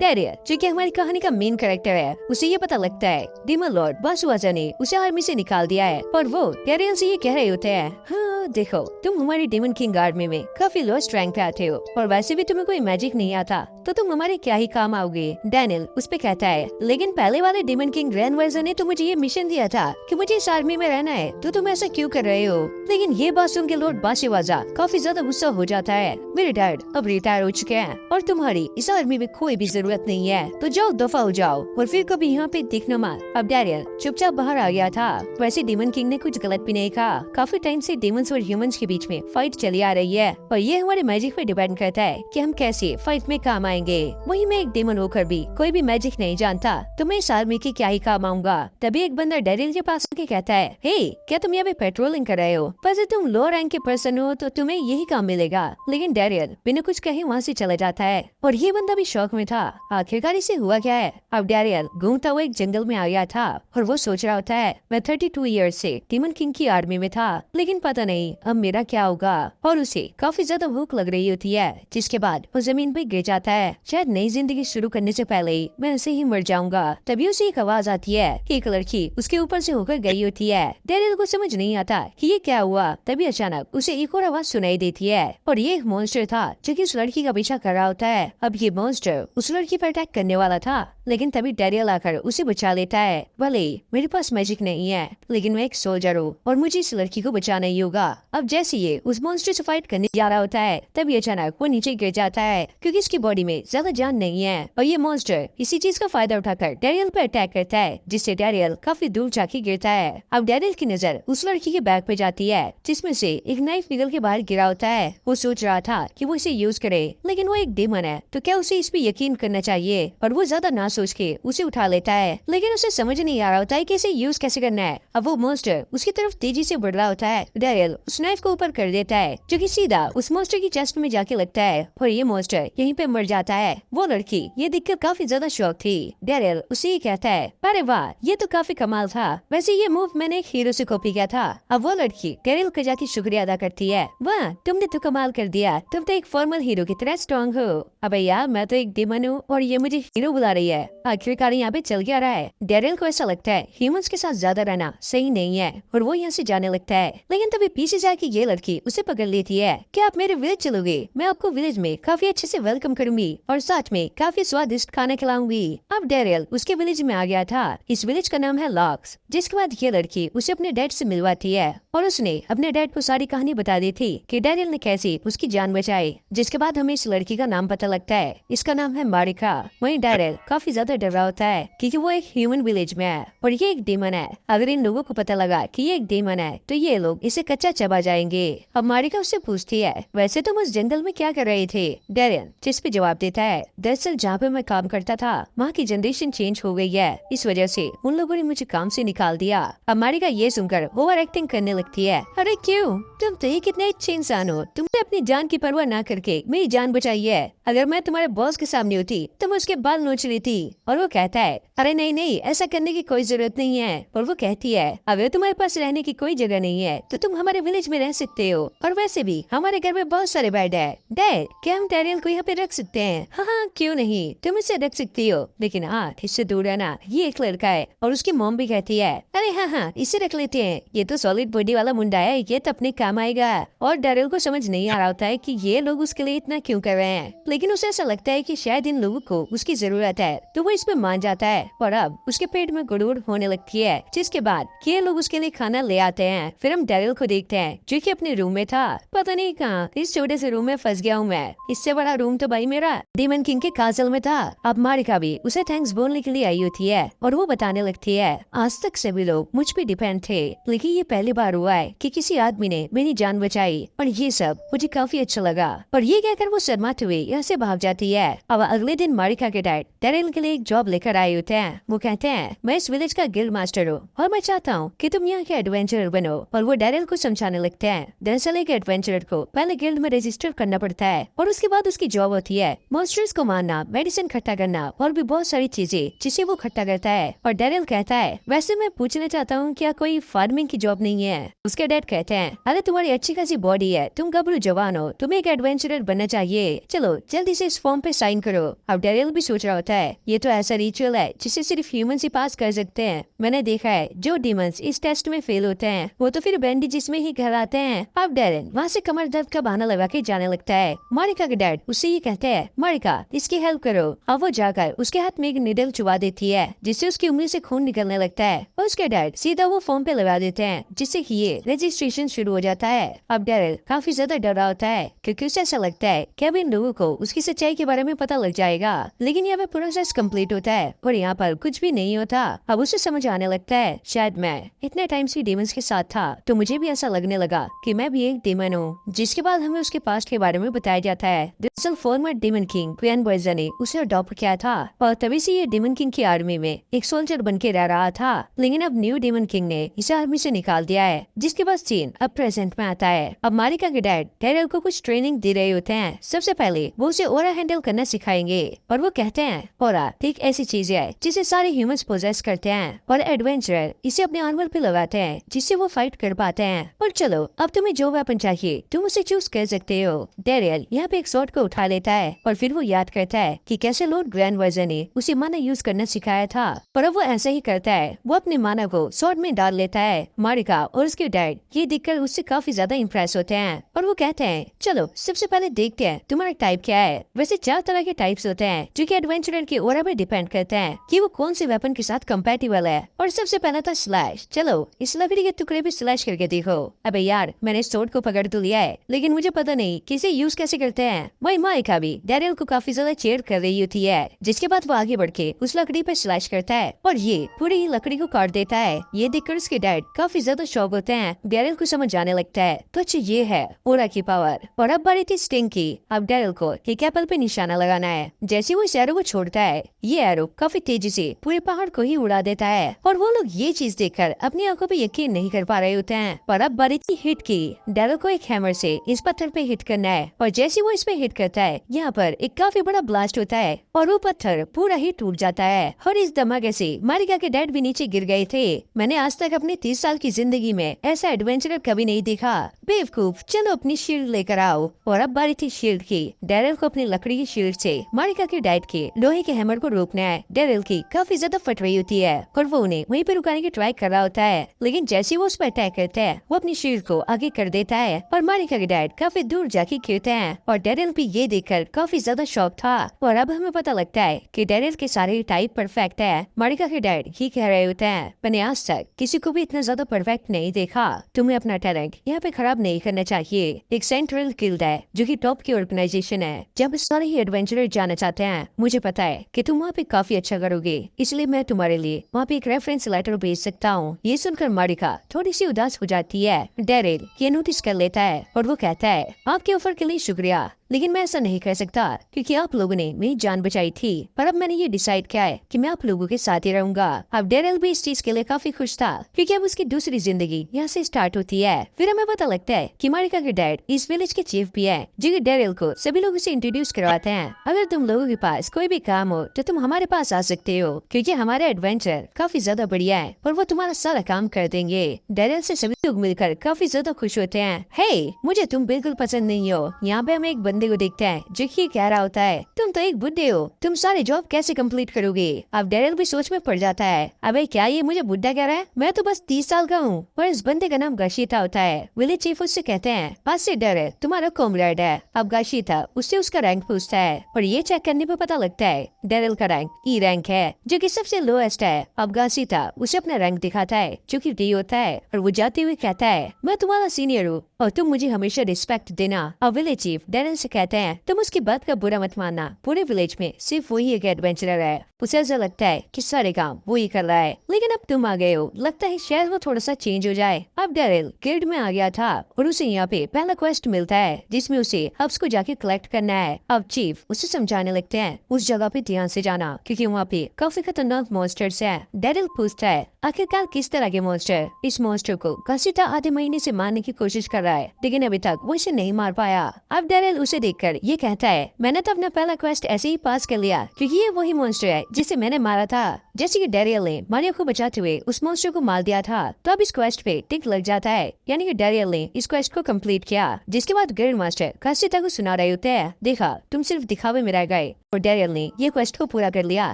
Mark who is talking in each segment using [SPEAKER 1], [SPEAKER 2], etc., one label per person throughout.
[SPEAKER 1] Daryl, जो कि हमारी कहानी का मेन कैरेक्टर है, उसे ये पता लगता है डीमन लॉर्ड बासुआजा ने उसे आर्मी से निकाल दिया है और वो डेरियल से ये कह रहे होते हैं, हाँ देखो, तुम हमारी डेमन किंग आर्मी में काफी लो रैंक पे आते हो और वैसे भी तुम्हें कोई मैजिक नहीं आता, तो तुम हमारे क्या ही काम आओगे। डैनियल उस पे कहता है, लेकिन पहले वाले डेमन किंग ग्रैंडवाइजर ने तो मुझे ये मिशन दिया था कि मुझे इस आर्मी में रहना है, तो तुम ऐसा क्यों कर रहे हो। लेकिन ये बात सुन के लॉर्ड बासुआजा काफी ज्यादा गुस्सा हो जाता है, मेरे डैड अब रिटायर हो चुके हैं और तुम्हारी इस आर्मी में कोई भी जरूरत नहीं है, तो जाओ दफा हो जाओ और फिर कभी यहाँ पे दिखना मत। अब डैनियल चुपचाप बाहर आ गया था। वैसे डेमन किंग ने कुछ गलत भी नहीं कहा, काफी टाइम से डेमंस और ह्यूमंस के बीच में फाइट चली आ रही है और ये हमारे मैजिक पे डिपेंड करता है कि हम कैसे फाइट में काम आएंगे। वही मैं एक डेमन होकर भी कोई भी मैजिक नहीं जानता, तो मैं इस आर्मी के क्या ही काम आऊंगा। तभी एक बंदा डैनियल के पास आके कहता है, हे क्या तुम यहाँ पे पेट्रोलिंग कर रहे हो, वैसे तुम लो रैंक के पर्सन हो तो तुम्हें यही काम मिलेगा। लेकिन डैनियल बिना कुछ कहे वहाँ से चला जाता है और ये बंदा भी शौक में था, आखिरकार इसे हुआ क्या है। अब डैनियल घूमता हुआ एक जंगल में आ गया था और वो सोच रहा होता है, मैं 32 ईयर्स से डेमन किंग की आर्मी में था, लेकिन पता नहीं अब मेरा क्या होगा। और उसे काफी ज्यादा भूख लग रही होती है, जिसके बाद वो जमीन पे गिर जाता है। शायद नई जिंदगी शुरू करने से पहले ही मैं ऐसे ही मर जाऊंगा। तभी उसे एक आवाज आती है कि एक लड़की उसके ऊपर से होकर गई होती है। डैनियल को समझ नहीं आता कि ये क्या हुआ। तभी अचानक उसे एक और आवाज सुनाई देती है और ये एक मॉन्स्टर था जो कि उस लड़की का पीछा कर रहा होता है। अब ये मॉन्स्टर उस लड़की पर अटैक करने वाला था, लेकिन तभी डैनियल आकर उसे बचा लेता है। भले मेरे पास मैजिक नहीं है, लेकिन मैं एक सोल्जर हूँ और मुझे इस लड़की को बचाना ही होगा। अब जैसे ये उस मॉन्स्टर से फाइट करने जा रहा होता है, तभी अचानक वो नीचे गिर जाता है क्योंकि इसकी बॉडी में ज्यादा जान नहीं है और ये मॉन्स्टर इसी चीज का फायदा उठाकर डैनियल पर अटैक करता है, जिससे डैनियल काफी दूर जाके गिरता है। अब डैनियल की नजर उस लड़की के बैग पे जाती है, जिसमें से एक नाइफ निकल के बाहर गिरा होता है। वो सोच रहा था कि वो इसे यूज करे, लेकिन वो एक डेमन है, तो क्या उसे इस पे यकीन करना चाहिए, और वो ज्यादा ना सोच के उसे उठा लेता है। लेकिन उसे समझ नहीं आ रहा होता है कि इसे यूज कैसे करना है। अब वो मॉन्स्टर उसकी तरफ तेजी से बढ़ रहा होता है। डैनियल उस नाइफ को ऊपर कर देता है, जो कि सीधा उस मॉन्स्टर की चेस्ट में जाके लगता है और ये मॉन्स्टर यहीं पे मर जाता है। वो लड़की ये दिखकर काफी ज्यादा शौक थी। डैनियल उसे कहता है, अरे वाह ये तो काफी कमाल था, वैसे ये मूव मैंने एक हीरो से कॉपी किया था। अब वो लड़की डैनियल को जाके शुक्रिया अदा करती है, वाह तुमने तो कमाल कर दिया, तुम तो एक फॉर्मल हीरो की तरह स्ट्रॉन्ग हो। अबे यार मैं तो एक डेमन हूँ और ये मुझे हीरो बुला रही है, आखिरकार यहाँ पे चल क्या रहा है। डैनियल को ऐसा लगता है ह्यूमंस के साथ ज्यादा रहना सही नहीं है और वो यहाँ से जाने लगता है। लेकिन तभी पीछे से आके ये लड़की उसे पकड़ लेती है, क्या आप मेरे विलेज चलोगे, मैं आपको विलेज में काफी अच्छे से वेलकम करूंगी और साथ में काफी स्वादिष्ट खाना खिलाऊंगी। अब डैनियल उसके विलेज में आ गया था। इस विलेज का नाम है लॉक्स। जिसके बाद ये लड़की उसे अपने डैड से मिलवाती है और उसने अपने डैड को सारी कहानी बता दी थी कि डैनियल ने कैसे उसकी जान बचाई। जिसके बाद हमें इस लड़की का नाम पता लगता है, इसका नाम है मारिका। वहीं डैनियल काफी ज्यादा डर रहा होता है क्योंकि वो एक ह्यूमन विलेज में है और ये एक डेमन है। अगर इन लोगों को पता लगा कि ये एक डेमन है तो ये लोग इसे कच्चा चबा जाएंगे। अब मारिका उससे पूछती है, वैसे तुम उस जंगल में क्या कर रहे थे। डैनियल जिस पे जवाब देता है, दरअसल जहाँ पे मैं काम करता था वहाँ की जनरेशन चेंज हो गई है, इस वजह से उन लोगों ने मुझे काम से निकाल दिया। अब मारिका ये सुनकर ओवर एक्टिंग करने लगती है, अरे क्यों, तुम तो ये कितने अच्छे इंसान हो, तुमने अपनी जान की परवाह ना करके मेरी जान बचाई है। अगर मैं तुम्हारे बॉस के सामने होती तो मैं उसके बाल नोच लेती। और वो कहता है, अरे नहीं नहीं ऐसा करने की कोई जरूरत नहीं है। और वो कहती है, अगर तुम्हारे पास रहने की कोई जगह नहीं है तो तुम हमारे विलेज में रह सकते हो, और वैसे भी हमारे घर में बहुत सारे बेड है। डैड क्या हम डैनियल को यहाँ पे रख सकते हैं। हाँ हाँ क्यों नहीं, तुम इसे रख सकती हो, लेकिन हाँ इससे दूर रहना, ये एक लड़का है। और उसकी मॉम भी कहती है, अरे हाँ हाँ इसे रख लेते हैं, ये तो सॉलिड बॉडी वाला मुंडा है, ये तो अपने काम आएगा। और डैनियल को समझ नहीं आ रहा होता है कि ये लोग उसके लिए इतना क्यों कर रहे हैं, लेकिन उसे ऐसा लगता है कि शायद इन लोगों को उसकी जरूरत है, तो वो इस पे मान जाता है। और अब उसके पेट में गुड़गुड़ होने लगती है, जिसके बाद ये लोग उसके लिए खाना ले आते हैं। फिर हम डैनियल को देखते हैं जो कि अपने रूम में था, पता नहीं कहाँ इस छोटे से रूम में फंस गया हूँ मैं, इससे बड़ा रूम तो भाई मेरा डेमन किंग के कासल में था। अब मारिका भी उसे थैंक्स बोलने के लिए आई होती है और वो बताने लगती है, आज तक सभी लोग मुझ पे डिपेंड थे, लेकिन ये पहली बार हुआ है कि किसी आदमी ने मेरी जान बचाई और ये सब मुझे काफी अच्छा लगा। और ये कहकर वो शर्माते हुए यहाँ से भाग जाती है। अब अगले दिन मारिका के डैड डैनियल के लिए एक जॉब लेकर आए होते हैं। वो कहते हैं, मैं इस विलेज का गिल्ड मास्टर हूँ और मैं चाहता हूँ कि तुम यहाँ के एडवेंचरर बनो। और वो डैनियल को समझाने लगते हैं, दरअसल एक एडवेंचरर को पहले गिल्ड में रजिस्टर करना पड़ता है और उसके बाद उसकी जॉब होती है मॉन्स्टर्स को मारना, मेडिसिन इकट्ठा करना और भी बहुत सारी चीजें जिसे वो इकट्ठा करता है। और डैनियल कहता है, वैसे मैं पूछना चाहता हूँ क्या कोई फार्मिंग की जॉब नहीं है। उसके डैड कहते हैं, अरे तुम्हारी अच्छी खासी बॉडी है, तुम गबरू जवान हो, तुम्हें एक एडवेंचरर बनना चाहिए, चलो जल्दी से इस फॉर्म पे साइन करो। अब डेरियल भी सोच रहा होता है ये तो ऐसा रिचुअल है जिसे सिर्फ ह्यूमंस ही पास कर सकते हैं। मैंने देखा है जो डीमंस इस टेस्ट में फेल होते हैं वो तो फिर बैंडेजेस में ही घर आते हैं। अब डेरिल वहाँ से कमर दर्द का बहाना लगा के जाने लगता है। मारिका के डैड उससे ये कहते हैं मारिका इसकी हेल्प करो। अब वो जाकर उसके हाथ में एक निडल चुबा देती है जिससे उसकी उंगली से खून निकलने लगता है और उसके डैड सीधा वो फोन पे लगा देते हैं जिससे कि ये रजिस्ट्रेशन शुरू हो जाता है। अब डेरिल काफी ज्यादा डरा होता है क्योंकि उसे ऐसा लगता है कि अब इन लोगों को उसकी सच्चाई के बारे में पता लग जाएगा, लेकिन यहाँ पे प्रोसेस कंप्लीट होता है और यहाँ पर कुछ भी नहीं होता। अब उसे समझ आने लगता है शायद मैं इतने टाइम से डीमंस के साथ था तो मुझे भी ऐसा लगने लगा कि मैं भी एक डीमन हूँ। जिसके बाद हमें उसके पास्ट के बारे में बताया जाता है। दरअसल फॉर्मर डीमन किंग क्वीन बर्जा ने उसे अडॉप्ट किया था और तभी से ये डीमन किंग की आर्मी में एक सोल्जर बन के रह रहा था, लेकिन अब न्यू डीमन किंग ने इसे आर्मी से निकाल दिया है। जिसके बाद सीन अब प्रेजेंट में आता है। अब मारिका के डैड डेरिल को कुछ ट्रेनिंग दे रहे होते हैं। सबसे पहले वो उसे ओरा हैंडल करना सिखाएंगे और वो कहते हैं ओरा एक ऐसी चीज है जिसे सारे ह्यूमंस पोजेस करते हैं और एडवेंचरर इसे अपने आर्मर पे लगाते हैं जिससे वो फाइट कर पाते हैं। और चलो अब तुम्हें जो वेपन चाहिए तुम उसे चूज कर सकते हो। डेरियल यहाँ पे एक स्वॉर्ड को उठा लेता है और फिर वो याद करता है कि कैसे लॉर्ड ग्रैंड वर्जन ने उसे माना यूज करना सिखाया था और अब वो ऐसा ही करता है। वो अपने माना को स्वॉर्ड में डाल लेता है। मारिका और उसके डैड ये देखकर उससे काफी ज्यादा इम्प्रेस होते हैं और वो कहते हैं चलो सबसे पहले देखते हैं तुम्हारा टाइप क्या है। वैसे 4 तरह के टाइप्स होते हैं जो कि एडवेंचरर के ओरा पे डिपेंड करते हैं कि वो कौन से वेपन के साथ कंपैटिबल है। और सबसे पहला था स्लैश। चलो इस लकड़ी के टुकड़े पे स्लैश करके देखो। अबे यार मैंने स्वॉर्ड को पकड़ तो लिया है लेकिन मुझे पता नहीं कि इसे यूज कैसे करते हैं। वही मारिका भी डेरियल को काफी ज्यादा चेयर कर रही होती है। जिसके बाद वो आगे बढ़ के उस लकड़ी पे स्लैश करता है और ये पूरी लकड़ी को काट देता है। ये देखकर उसके डैड काफी ज्यादा शॉक होते हैं। डेरियल को समझ आने लगता है तो अच्छा ये है ओरा की पावर। और अब बारी थी स्टिंग की। अब डेरियल को एक एप्पल पे निशाना लगाना है। जैसे वो इस एरो को छोड़ता है ये एरो काफी तेजी से पूरे पहाड़ को ही उड़ा देता है और वो लोग ये चीज देखकर अपनी आंखों पे यकीन नहीं कर पा रहे होते हैं। पर अब बारी थी हिट की। डेरियल को एक हैमर से इस पत्थर पे हिट करना है और जैसे वो इस पे हिट करता है यहाँ पर एक काफी बड़ा ब्लास्ट होता है और वो पत्थर पूरा ही टूट जाता है। और इस धमाके से मारिका के डैड भी नीचे गिर गए थे। मैंने आज तक अपनी 30 साल की जिंदगी में ऐसा एडवेंचरर कभी नहीं देखा। बेवकूफ चलो अपनी शील्ड लेकर आओ। और अब बारी थी शील्ड की। डेरियल को अपनी लकड़ी की शील्ड से मारिका के डैड के लोहे के हैमर को रोकना है। डेरियल की काफी ज्यादा फट रही होती है और वो उन्हें वहीं पे रुकाने की ट्राई कर रहा होता है, लेकिन जैसे वो उस पर अटैक करता है वो अपनी शील्ड को आगे कर देता है और मारिका के डैड काफी दूर जाके गिरते हैं। और डेरियल भी ये देखकर काफी ज्यादा शॉक था। और अब हमें पता लगता है कि डेरियल के सारे टाइप परफेक्ट है। मारिका के डैड ही कह रहे होते हैं मैंने आज तक किसी को भी इतना ज्यादा परफेक्ट नहीं देखा। तुम्हें अपना टैलेंट यहाँ पे खराब नहीं करना चाहिए। एक सेंट्रल गिल्ड है जो कि टॉप की ऑर्गेनाइजेशन है जब सारे ही एडवेंचरर जाना चाहते हैं। मुझे पता है कि तुम वहाँ पे काफी अच्छा करोगे इसलिए मैं तुम्हारे लिए वहाँ पे एक रेफरेंस लेटर भेज सकता हूँ। ये सुनकर मारिका थोड़ी सी उदास हो जाती है। डेरिल ये नोटिस कर लेता है और वो कहता है आपके ऑफर के लिए शुक्रिया लेकिन मैं ऐसा नहीं कर सकता क्योंकि आप लोगों ने मेरी जान बचाई थी। पर अब मैंने ये डिसाइड किया है कि मैं आप लोगों के साथ ही रहूंगा। अब डेरिल भी इस चीज के लिए काफी खुश था क्योंकि अब उसकी दूसरी जिंदगी यहाँ से स्टार्ट होती है। फिर हमें पता लगता है कि मारिका के डैड इस विलेज के चीफ भी है जो कि डेरिल को सभी लोगों से इंट्रोड्यूस करवाते हैं। अगर तुम लोगों के पास कोई भी काम हो तो तुम हमारे पास आ सकते हो क्योंकि हमारे एडवेंचर काफी ज्यादा बढ़िया है और वो तुम्हारा सारा काम कर देंगे। डेरिल से सभी लोग मिलकर काफी ज्यादा खुश होते हैं। हे मुझे तुम बिल्कुल पसंद नहीं हो। यहाँ पे हम एक बंदे को देखते हैं जो कि कह रहा होता है तुम तो एक बुड्ढे हो, तुम सारे जॉब कैसे कंप्लीट करोगे। अब डेरिल भी सोच में पड़ जाता है अबे क्या ये मुझे बुड्ढा कह रहा है, मैं तो बस 30 साल का हूँ। और इस बंदे का नाम गाशीता होता है। विलेज चीफ उससे कहते हैं पास से डेरिल तुम्हारा कॉमरेड है। अब गाशीता उससे उसका रैंक पूछता है और ये चेक करने पे पता लगता है डेरिल का रैंक ई रैंक है जो कि सबसे लोएस्ट है। अब गाशीता उसे अपना रैंक दिखाता है जो कि डी होता है और वो जाते हुए कहता है मैं तुम्हारा सीनियर हूँ और तुम मुझे हमेशा रिस्पेक्ट देना। अब विलेज चीफ डेरिल से कहते हैं तुम उसकी बात का बुरा मत मानना, पूरे विलेज में सिर्फ वही एक एडवेंचरर है। उसे ऐसा लगता है कि सारे काम वो ही कर रहा है, लेकिन अब तुम आ गए हो, लगता है शायद वो थोड़ा सा चेंज हो जाए। अब डेरिल गिल्ड में आ गया था और उसे यहाँ पे पहला क्वेस्ट मिलता है जिसमें उसे हब्स को जाके कलेक्ट करना है। अब चीफ उसे समझाने लगते हैं उस जगह पे ध्यान से जाना क्योंकि वहाँ पे काफी खतरनाक मॉन्स्टर्स है। डेरिल पूछता है आखिरकार किस तरह के मॉन्स्टर। इस मॉन्स्टर को गाशीता आधे महीने से मारने की कोशिश कर रहा है लेकिन अभी तक वो इसे नहीं मार पाया। अब डेरिल उसे देखकर ये कहता है मैंने तो अपना पहला क्वेस्ट ऐसे ही पास कर लिया क्योंकि ये वही मॉन्स्टर है जिसे मैंने मारा था। जैसे कि डेरियल ने मारियो को बचाते हुए उस मॉन्स्टर को मार दिया था तो अब इस क्वेस्ट पे टिक लग जाता है, यानी कि डेरियल ने इस क्वेस्ट को कंप्लीट किया। जिसके बाद गिल्ड मास्टर गाशीता को सुना रहे होते हैं देखा तुम सिर्फ दिखावे में रह गए, और डेरियल ने ये क्वेस्ट को पूरा कर लिया।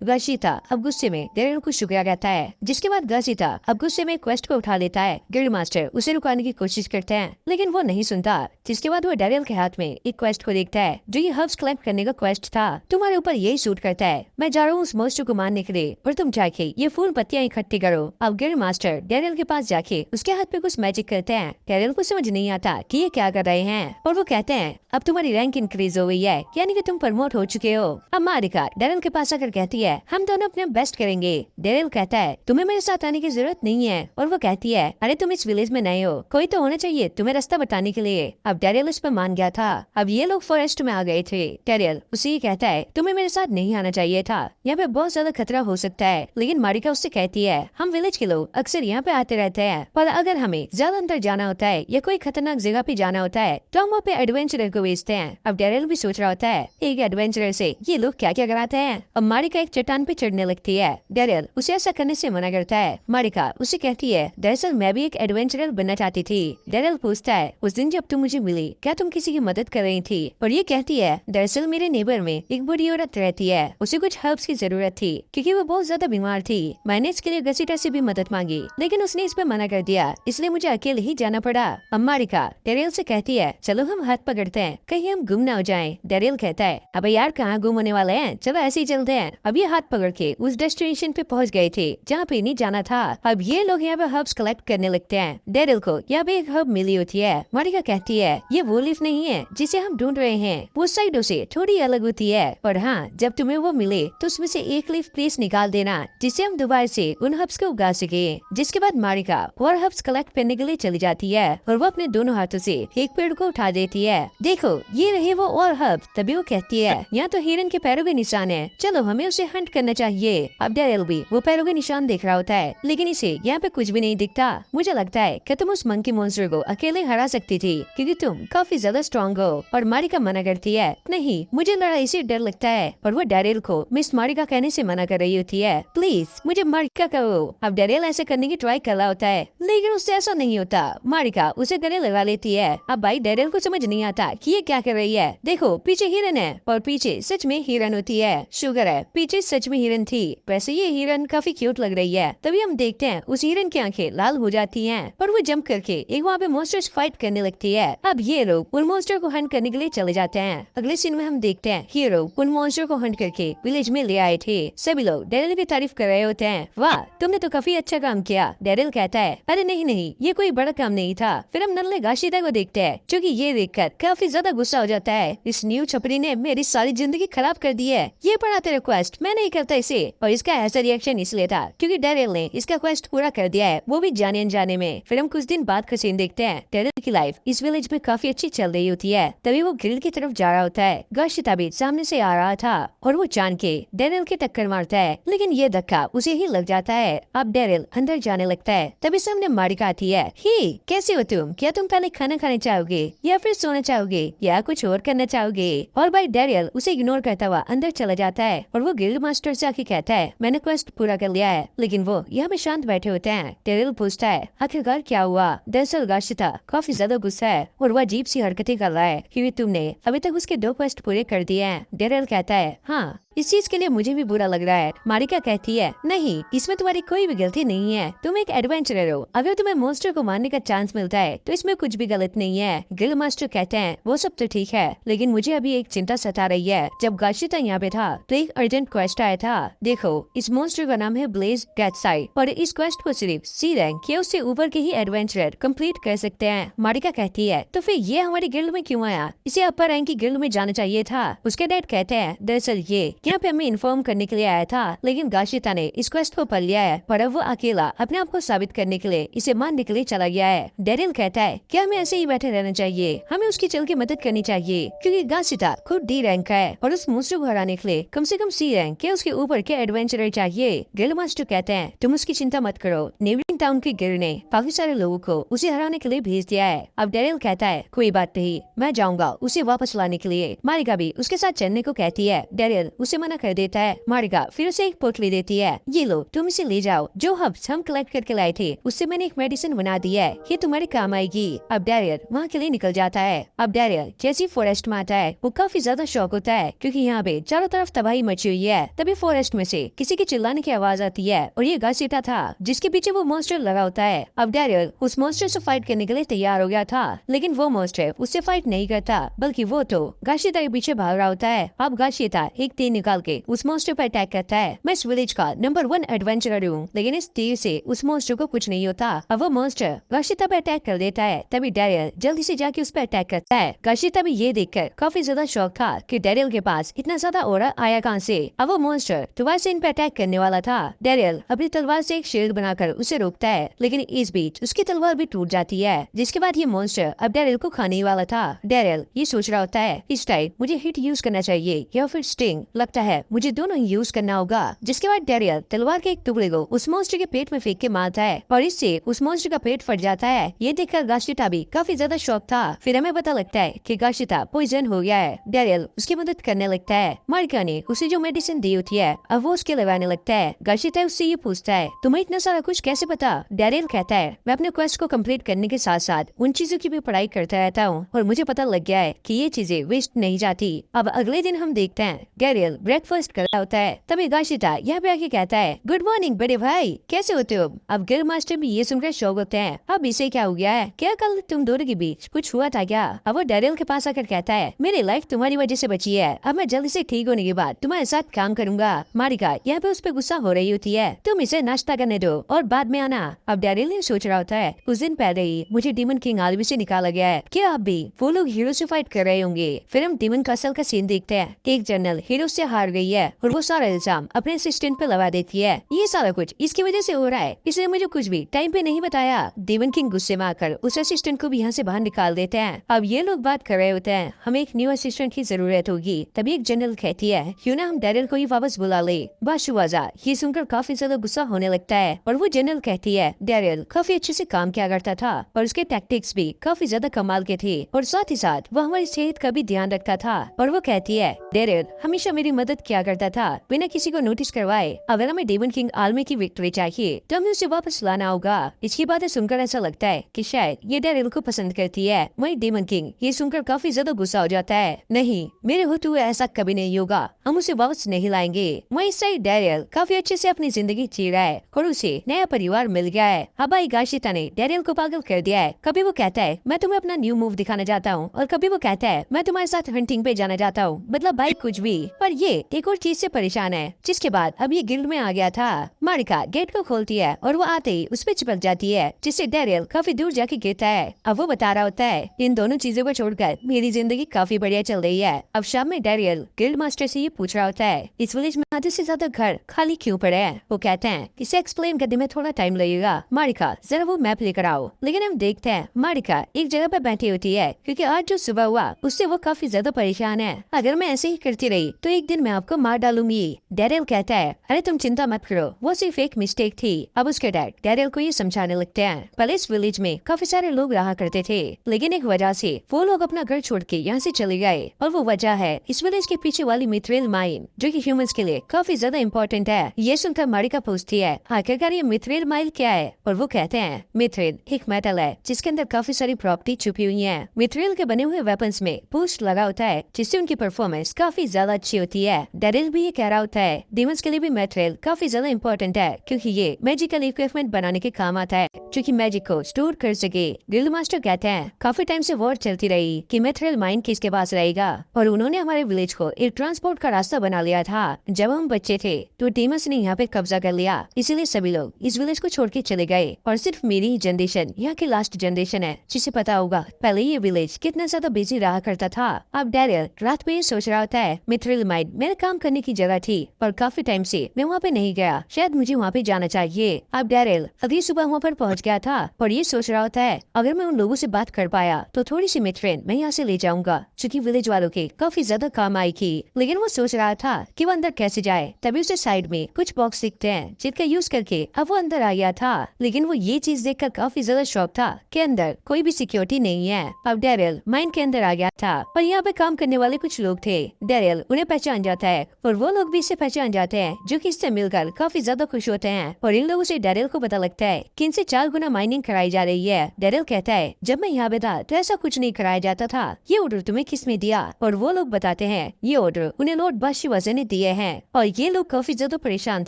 [SPEAKER 1] गाशिता अब गुस्से में डेरियल को शुक्रिया कहता है, जिसके बाद गाशिता अब गुस्से में क्वेस्ट को उठा लेता है। गिल्ड मास्टर उसे रुकाने की कोशिश करते हैं, लेकिन वो नहीं सुनता। जिसके बाद वो डेरियल के हाथ में एक क्वेस्ट को देखता है, जो ये हर्ब्स कलेक्ट करने का क्वेस्ट था। तुम्हारे ऊपर यही सूट करता है। मैं जा रहा हूँ उस मॉन्स्टर को मारने के लिए, और तुम जाके ये फूल पत्तियां इकट्ठी करो। अब गिल्ड मास्टर डेरियल के पास जाके उसके हाथ पे कुछ मैजिक करते हैं। डेरियल को समझ नहीं आता कि ये क्या कर रहे हैं, और वो कहते हैं अब तुम्हारी रैंक इंक्रीज हो गई है, यानी कि तुम प्रमोट हो चुके हो। अब मारिका डेरियल के पास आकर कहती है, हम दोनों अपने बेस्ट करेंगे। डेरियल कहता है, तुम्हें मेरे साथ आने की जरूरत नहीं है, और वो कहती है, अरे तुम इस विलेज में नए हो, कोई तो होना चाहिए तुम्हें रास्ता बताने के लिए। अब डेरियल इस पर मान गया था। अब ये लोग फॉरेस्ट में आ गए थे। डेरियल उसे ही कहता है, तुम्हें मेरे साथ नहीं आना चाहिए था, यहाँ पे बहुत ज्यादा खतरा हो सकता है। लेकिन मारिका उससे कहती है, हम विलेज के लोग अक्सर यहाँ पे आते रहते हैं, पर अगर हमें ज्यादा अंदर जाना होता है या कोई खतरनाक जगह पे जाना होता है तो हम वहाँ पे एडवेंचरर को भेजते हैं। अब डेरियल भी सोच रहा होता है, एक एडवेंचरर से ये लोग क्या क्या कराते हैं। अब मारिका एक चट्टान पे चढ़ने लगती है। डेरियल उसे ऐसा करने से मना करता है। मारिका उसे कहती है, दरअसल मैं भी एक एडवेंचरर बनना चाहती थी। डेरियल पूछता है, उस दिन जब तुम मुझे मिली क्या तुम किसी की मदद कर रही थी। और ये कहती है, दरअसल मेरे नेबर में एक बूढ़ी औरत रहती है, उसे कुछ हर्ब्स की जरूरत थी क्योंकि वो बहुत ज्यादा बीमार थी। मैंने इसके लिए गसीटा से भी मदद मांगी, लेकिन उसने इस पे मना कर दिया, इसलिए मुझे अकेले ही जाना पड़ा। अब मारिका डेरियल से कहती है, चलो हम हाथ पकड़ते हैं, कहीं हम गुम ना हो जाएं। डेरियल कहता है, अबे यार कहाँ गुम होने वाले हैं, चलो ऐसे ही चलते हैं। अब ये हाथ पकड़ के उस डेस्टिनेशन पे पहुंच गए थे जहाँ पे नहीं जाना था। अब ये लोग यहाँ पे हर्ब्स कलेक्ट करने लगते हैं। डेरियल को यहाँ पे एक हर्ब मिली होती है। मारिका कहती है, ये वो लीफ नहीं है जिसे हम ढूंढ रहे हैं, वो साइडों से थोड़ी अलग होती है, और हाँ जब तुम्हें वो मिले तो उसमें से एक लीफ प्लीज निकाल देना, जिससे हम दोबारा से उन हर्ब्स को उगा सके। जिसके बाद मारिका और हर्ब्स कलेक्ट करने के लिए चली जाती है, और वो अपने दोनों हाथों से एक पेड़ को उठा देती है। देखो ये रहे वो और हर्ब। तभी वो कहती है, यहाँ तो हिरन के पैरों के निशान है, चलो हमें उसे हंट करना चाहिए। अब डेरियल भी वो पैरों के निशान देख रहा होता है, लेकिन इसे यहाँ पे कुछ भी नहीं दिखता। मुझे लगता है कि तुम उस मंकी मॉन्स्टर को अकेले हरा सकती थी, क्योंकि तुम काफी ज्यादा स्ट्रॉन्ग हो। और मारिका मना करती है, नहीं मुझे लड़ाई से डर लगता है, और वो डेरियल को मिस मारिका कहने से मना कर रही होती है, प्लीज मुझे मारिका कहो। अब डेरियल ऐसे करने की ट्राई कर रहा होता है, लेकिन उससे ऐसा नहीं होता। मारिका उसे गले लगा लेती है। अब भाई डेरियल को समझ नहीं आता कि ये क्या कर रही है। देखो पीछे हिरन है, और पीछे सच में हिरन होती है। शुगर है, पीछे सच में हिरन थी। वैसे ये हिरन काफी क्यूट लग रही है। तभी हम देखते हैं उस हिरन की आंखें लाल हो जाती हैं, पर वो जंप करके एक वहाँ पे मॉन्स्टर्स फाइट करने लगती है। अब ये लोग उन मॉन्स्टर को हंट करने के लिए चले जाते हैं। अगले सीन में हम देखते हैं हीरो उन मॉन्स्टर को हंट करके विलेज में ले आए थे। सभी लोग डेरियल की तारीफ कर रहे होते हैं, वाह तुमने तो काफी अच्छा काम किया। डेरियल कहता है, अरे नहीं नहीं ये कोई बड़ा काम नहीं था। फिर हम नल्ले गाशिता को देखते हैं, जो कि ये देखकर काफी ज्यादा गुस्सा हो जाता है, इस न्यू छपरी ने मेरी सारी जिंदगी खराब कर दी है। ये पढ़ा तेरा क्वेस्ट मैं नहीं करता इसे। और इसका ऐसा रिएक्शन इसलिए था क्योंकि डेरियल ने इसका क्वेस्ट पूरा कर दिया है, वो भी जाने अनजाने में। फिर हम कुछ दिन बाद का सीन देखते हैं। डेरियल की लाइफ इस विलेज में काफी अच्छी चल रही होती है। तभी वो गिल्ड की तरफ जा रहा होता है। गाशिता भी सामने से आ रहा था, और वो जान के डेरियल के टक्कर मारता है, लेकिन ये धक्का उसे ही लग जाता है। अब डेरियल अंदर जाने लगता है। तभी सामने मारिका आती है। ही कैसे हो तुम? क्या तुम पहले खाना खाने चाहोगे या फिर सोना चाहोगे या कुछ और करना चाहोगे? और भाई डेरियल उसे इग्नोर करता हुआ अंदर चला जाता है, और वो गिल्ड मास्टर से आके कहता है, मैंने क्वेस्ट पूरा कर लिया है। लेकिन वो यहाँ पे शांत बैठे होते हैं। डेरियल पूछता है, आखिरकार क्या हुआ? दरअसल गाशिता काफी ज्यादा गुस्सा है, और वो अजीब सी हरकतें कर रहा है क्योंकि तुमने अभी तक उसके 2 क्वेस्ट पूरे कर दिए हैं। डेरियल कहता है, हाँ इस चीज के लिए मुझे भी बुरा लग रहा है। मारिका कहती है, नहीं इसमें तुम्हारी कोई भी गलती नहीं है, तुम एक एडवेंचरर हो। अगर तुम्हें मॉन्स्टर को मारने का चांस मिलता है तो इसमें कुछ भी गलत नहीं है। गिल्ड मास्टर कहते हैं, वो सब तो ठीक है, लेकिन मुझे अभी एक चिंता सता रही है। जब गाशिता यहाँ पे था तो एक अर्जेंट क्वेस्ट आया था। देखो इस मॉन्स्टर का नाम है ब्लेज गैटसाइड, और इस क्वेस्ट को सिर्फ सी रैंक या उससे ऊपर के ही एडवेंचरर कंप्लीट कर सकते हैं। मारिका कहती है, तो फिर ये हमारी गिल्ड में क्यों आया? इसे अपर रैंक की गिल्ड में जाना चाहिए था। उसके डैड कहते हैं, दरअसल ये यहाँ पे हमें इन्फॉर्म करने के लिए आया था, लेकिन गाशिता ने इस क्वेस्ट को पढ़ लिया है, पर अब वो अकेला अपने आप को साबित करने के लिए इसे मारने के लिए चला गया है। डेरियल कहता है, क्या हमें ऐसे ही बैठे रहना चाहिए? हमें उसकी चल के मदद करनी चाहिए, क्योंकि गाशिता खुद डी रैंक का है, और उस मॉन्स्टर को हराने के लिए कम से कम सी रैंक के उसके ऊपर के एडवेंचरर चाहिए। गिल्ड मास्टर कहते हैं, तुम उसकी चिंता मत करो, नेबरिंग टाउन की गिल्ड ने काफी सारे लोगों को उसे हराने के लिए भेज दिया है। अब डेरियल कहता है, कोई बात नहीं, मैं जाऊंगा उसे वापस लाने के लिए। मारिका भी उसके साथ चलने को कहती है। डेरियल उसे उसे मना कर देता है। मारिका फिर उसे एक पोटली देती है, ये लो तुम इसे ले जाओ, जो हब्स हम कलेक्ट करके लाए थे उससे मैंने एक मेडिसिन बना दी है, ये तुम्हारे काम आएगी। अब डैरियल वहाँ के लिए निकल जाता है। अब डैरियल जैसी फॉरेस्ट में आता है वो काफी ज्यादा शौक होता है क्योंकि यहाँ पे चारों तरफ तबाही मची हुई है। तभी फॉरेस्ट में से किसी के चिल्लाने की आवाज आती है और ये घसीटा था जिसके पीछे वो मॉन्स्टर लगा होता है। अब डैरियल उस मॉन्स्टर से फाइट करने के लिए तैयार हो गया था, लेकिन वो मॉन्स्टर उससे फाइट नहीं करता बल्कि वो तो घसीटा के पीछे भाग रहा होता है। अब घसीटा एक तीर निकाल के उस मॉन्स्टर पर अटैक करता है। मैं इस विलेज का नंबर 1 एडवेंचरर हूँ, लेकिन इस तीर से उस मॉन्स्टर को कुछ नहीं होता। अब वो मॉन्स्टर घसीटा पे अटैक कर देता है। तभी डैरियल जल्दी से जाके उस पर अटैक करता है। घसीटा भी ये देखकर काफी ज्यादा शौक था कि डैरियल के पास इतना ज्यादा ऑरा आया कहाँ से। अब वो मॉन्स्टर दोबारा से इन पे अटैक करने वाला था। डैरियल अपनी तलवार से एक शील्ड बनाकर उसे रोकता है, लेकिन इस बीच उसकी तलवार भी टूट जाती है, जिसके बाद ये मॉन्स्टर अब डैरियल को खाने वाला था। डैरियल ये सोच रहा होता है इस टाइम मुझे हिट यूज करना चाहिए या फिर स्टिंग, लगता है मुझे दोनों ही यूज करना होगा। जिसके बाद डैरियल तलवार के एक टुकड़े को उस मॉन्स्टर के पेट में फेंक के मारता है और इससे उस मॉन्स्टर का पेट फट जाता है। ये देखकर घसीटा भी काफी ज्यादा शौक था। फिर हमें पता लगता है कि घसीटा पॉइजन हो गया है। डैरियल उसकी मदद करने लगता है। मारिका ने उसे जो मेडिसिन दी होती है अब वो उसके लगाने लगता है। घसीटा उससे ये पूछता है तुम्हें इतना सारा कुछ कैसे पता। डैरियल कहता है मैं अपने क्वेस्ट को कंप्लीट करने के साथ साथ उन चीजों की भी पढ़ाई करता रहता हूँ और मुझे पता लग गया है कि ये चीजें वेस्ट नहीं जाती। अब अगले दिन हम देखते हैं डैरियल ब्रेकफास्ट कर रहा होता है। तभी घसीटा यहाँ पे आके कहता है गुड मॉर्निंग बड़े भाई, कैसे होते हो। अब गिल्ड मास्टर भी ये सुनकर शौक होते हैं। अब इसे क्या हो गया है, क्या कल तुम दोनों के बीच कुछ हुआ था क्या। अब वो डैरियल के पास आकर कहता है मेरी लाइफ तुम्हारी वजह से बची है, अब मैं जल्दी से ठीक होने के बाद तुम्हारे साथ काम करूंगा। मारिका यहाँ पे उस पर गुस्सा हो रही होती है, तुम इसे नाश्ता करने दो और बाद में आना। अब डैरियल ने सोच रहा होता है उस दिन पहले ही मुझे डीमन किंग आर्मी से निकाला गया है, क्या अब भी वो लोग हीरो से फाइट कर रहे होंगे। फिर हम डीमन कासल का सीन देखते हैं। एक जनरल हीरो से हार गई है और वो सारा इल्जाम अपने असिस्टेंट पे लगा देती है। ये सारा कुछ इसकी वजह से हो रहा है, इसने मुझे कुछ भी टाइम पे नहीं बताया। डीमन किंग गुस्से में आकर उस असिस्टेंट को भी यहाँ से बाहर निकाल देते हैं। अब ये लोग बात कर रहे होते हैं हमें एक न्यू असिस्टेंट की जरूरत होगी। तभी एक जनरल कहती है क्यों ना हम डैरियल को ही वापस बुला ले। बाशुआजा ये सुनकर काफी ज्यादा गुस्सा होने लगता है और वो जनरल कहती है डैरियल काफी अच्छे से काम किया करता था और उसके टैक्टिक्स भी काफी ज्यादा कमाल के थे और साथ ही साथ वो हमारी सेहत का भी ध्यान रखता था। और वो कहती है डैरियल हमेशा मेरी मदद किया करता था बिना किसी को नोटिस करवाए। अगर हमें डीमन किंग आर्मी की विक्ट्री चाहिए तो हमें उसे वापस लाना होगा। इसकी बातें सुनकर ऐसा लगता है कि शायद ये डैरियल को पसंद करती है। वहीं डीमन किंग ये सुनकर काफी ज्यादा गुस्सा हो जाता है, नहीं मेरे होते हुए ऐसा कभी नहीं होगा, हम उसे वापस नहीं लाएंगे। वहीं सही डैरियल काफी अच्छे से अपनी जिंदगी जी रहा है और उसे नया परिवार मिल गया है। अब भाई घसीटा ने डैरियल को पागल कर दिया है। कभी वो कहता है मैं तुम्हें अपना न्यू मूव दिखाना चाहता हूँ और कभी वो कहता है मैं तुम्हारे साथ हंटिंग पे जाना चाहता हूँ, मतलब भाई कुछ भी। पर ये एक और चीज से परेशान है, जिसके बाद अब ये गिल्ड में आ गया था। मारिका गेट को खोलती है और वो आते ही उस पर चिपक जाती है, जिससे डैरियल काफी दूर जाके गिरता है। अब वो बता रहा होता है इन दोनों चीजों को छोड़कर मेरी जिंदगी काफी बढ़िया चल रही है। अब शाम में डैरियल गिल्ड मास्टर से ये पूछ रहा होता है इस विलेज में आधे से ज्यादा घर खाली क्यों पड़े हैं। वो कहते हैं इसे एक्सप्लेन करने में थोड़ा टाइम लगेगा, मारिका जरा वो मैप लेकर आओ। लेकिन हम देखते हैं मारिका एक जगह पर बैठी होती है क्योंकि आज जो सुबह हुआ उससे वो काफी ज्यादा परेशान है। अगर मैं ऐसे ही करती रही तो एक दिन मैं आपको मार डालूंगी। डैरियल कहता है अरे तुम चिंता मत करो, वो सिर्फ एक मिस्टेक थी। अब उसके डैड डैरियल को ये समझाने लगते हैं पहले इस विलेज में काफी सारे लोग रहा करते थे, लेकिन एक वजह से वो लोग अपना घर छोड़ के यहाँ से चले गए और वो वजह है इस विलेज के पीछे वाली मिथ्रेल माइन, जो कि ह्यूमंस के लिए काफी ज्यादा इम्पोर्टेंट है। ये सुनकर मारिका पूछती है आखिरकार ये मिथ्रेल माइल क्या है, और वो कहते हैं मिथ्रेल एक मेटल है जिसके अंदर काफी सारी प्रॉपर्टी छुपी हुई है। मिथ्रेल के बने हुए वेपन्स में बूस्ट लगा होता है जिससे उनकी परफॉर्मेंस काफी ज्यादा अच्छी होती है। डैरियल भी ये कह रहा होता है डीमंस के लिए भी मिथ्रेल काफी ज्यादा इम्पोर्टेंट है क्योंकि ये मैजिकल इक्विपमेंट बनाने के काम आता है जो कि मैजिक को स्टोर कर सके। गिल्ड मास्टर कहते हैं काफी टाइम से वॉर चलती रही कि मिथ्रेल माइन किसके पास रहेगा और उन्होंने हमारे विलेज को एक ट्रांसपोर्ट का रास्ता बना लिया था। जब हम बच्चे थे तो डीमंस ने यहाँ पे कब्जा कर लिया, इसीलिए सभी लोग इस विलेज को छोड़ के चले गए और सिर्फ मेरी ही जनरेशन यहाँ की लास्ट जनरेशन है जिसे पता होगा पहले ये विलेज कितना ज्यादा बिजी रहा करता था। अब डैरियल रात में ये सोच रहा होता है मिथ्रेल माइन मेरे काम करने की जगह थी पर काफी टाइम से मैं वहाँ पे नहीं गया, शायद मुझे वहाँ पे जाना चाहिए। अब डैरियल अगली सुबह वहाँ पर पहुँच गया था और ये सोच रहा होता है अगर मैं उन लोगों से बात कर पाया तो थोड़ी सी मिट्रेन मैं यहाँ से ले जाऊंगा, क्योंकि विलेज वालों के काफी ज्यादा काम आएगी। लेकिन वो सोच रहा था कि वो अंदर कैसे जाए, तभी उसे साइड में कुछ बॉक्स दिखते हैं जिनका यूज करके अब वो अंदर आ गया था। लेकिन वो ये चीज देखकर काफी ज्यादा शॉक था कि अंदर कोई भी सिक्योरिटी नहीं है। अब डैरियल माइन के अंदर आ गया था और यहाँ पे काम करने वाले कुछ लोग थे। डैरियल उन्हें पहचान जाता है और वो लोग भी इसे पहचान जाते हैं, जो कि इससे मिलकर काफी ज्यादा खुश होते हैं। और इन लोगों से डैरियल को पता लगता है कि इनसे 4 गुना माइनिंग कराई जा रही है। डैरियल कहता है जब मैं यहाँ पे था तो ऐसा कुछ नहीं कराया जाता था, ये ऑर्डर तुम्हें किसने दिया? और वो लोग बताते हैं ये ऑर्डर उन्हें लॉर्ड बाशिवाजा ने दिए हैं। और ये लोग काफी ज्यादा परेशान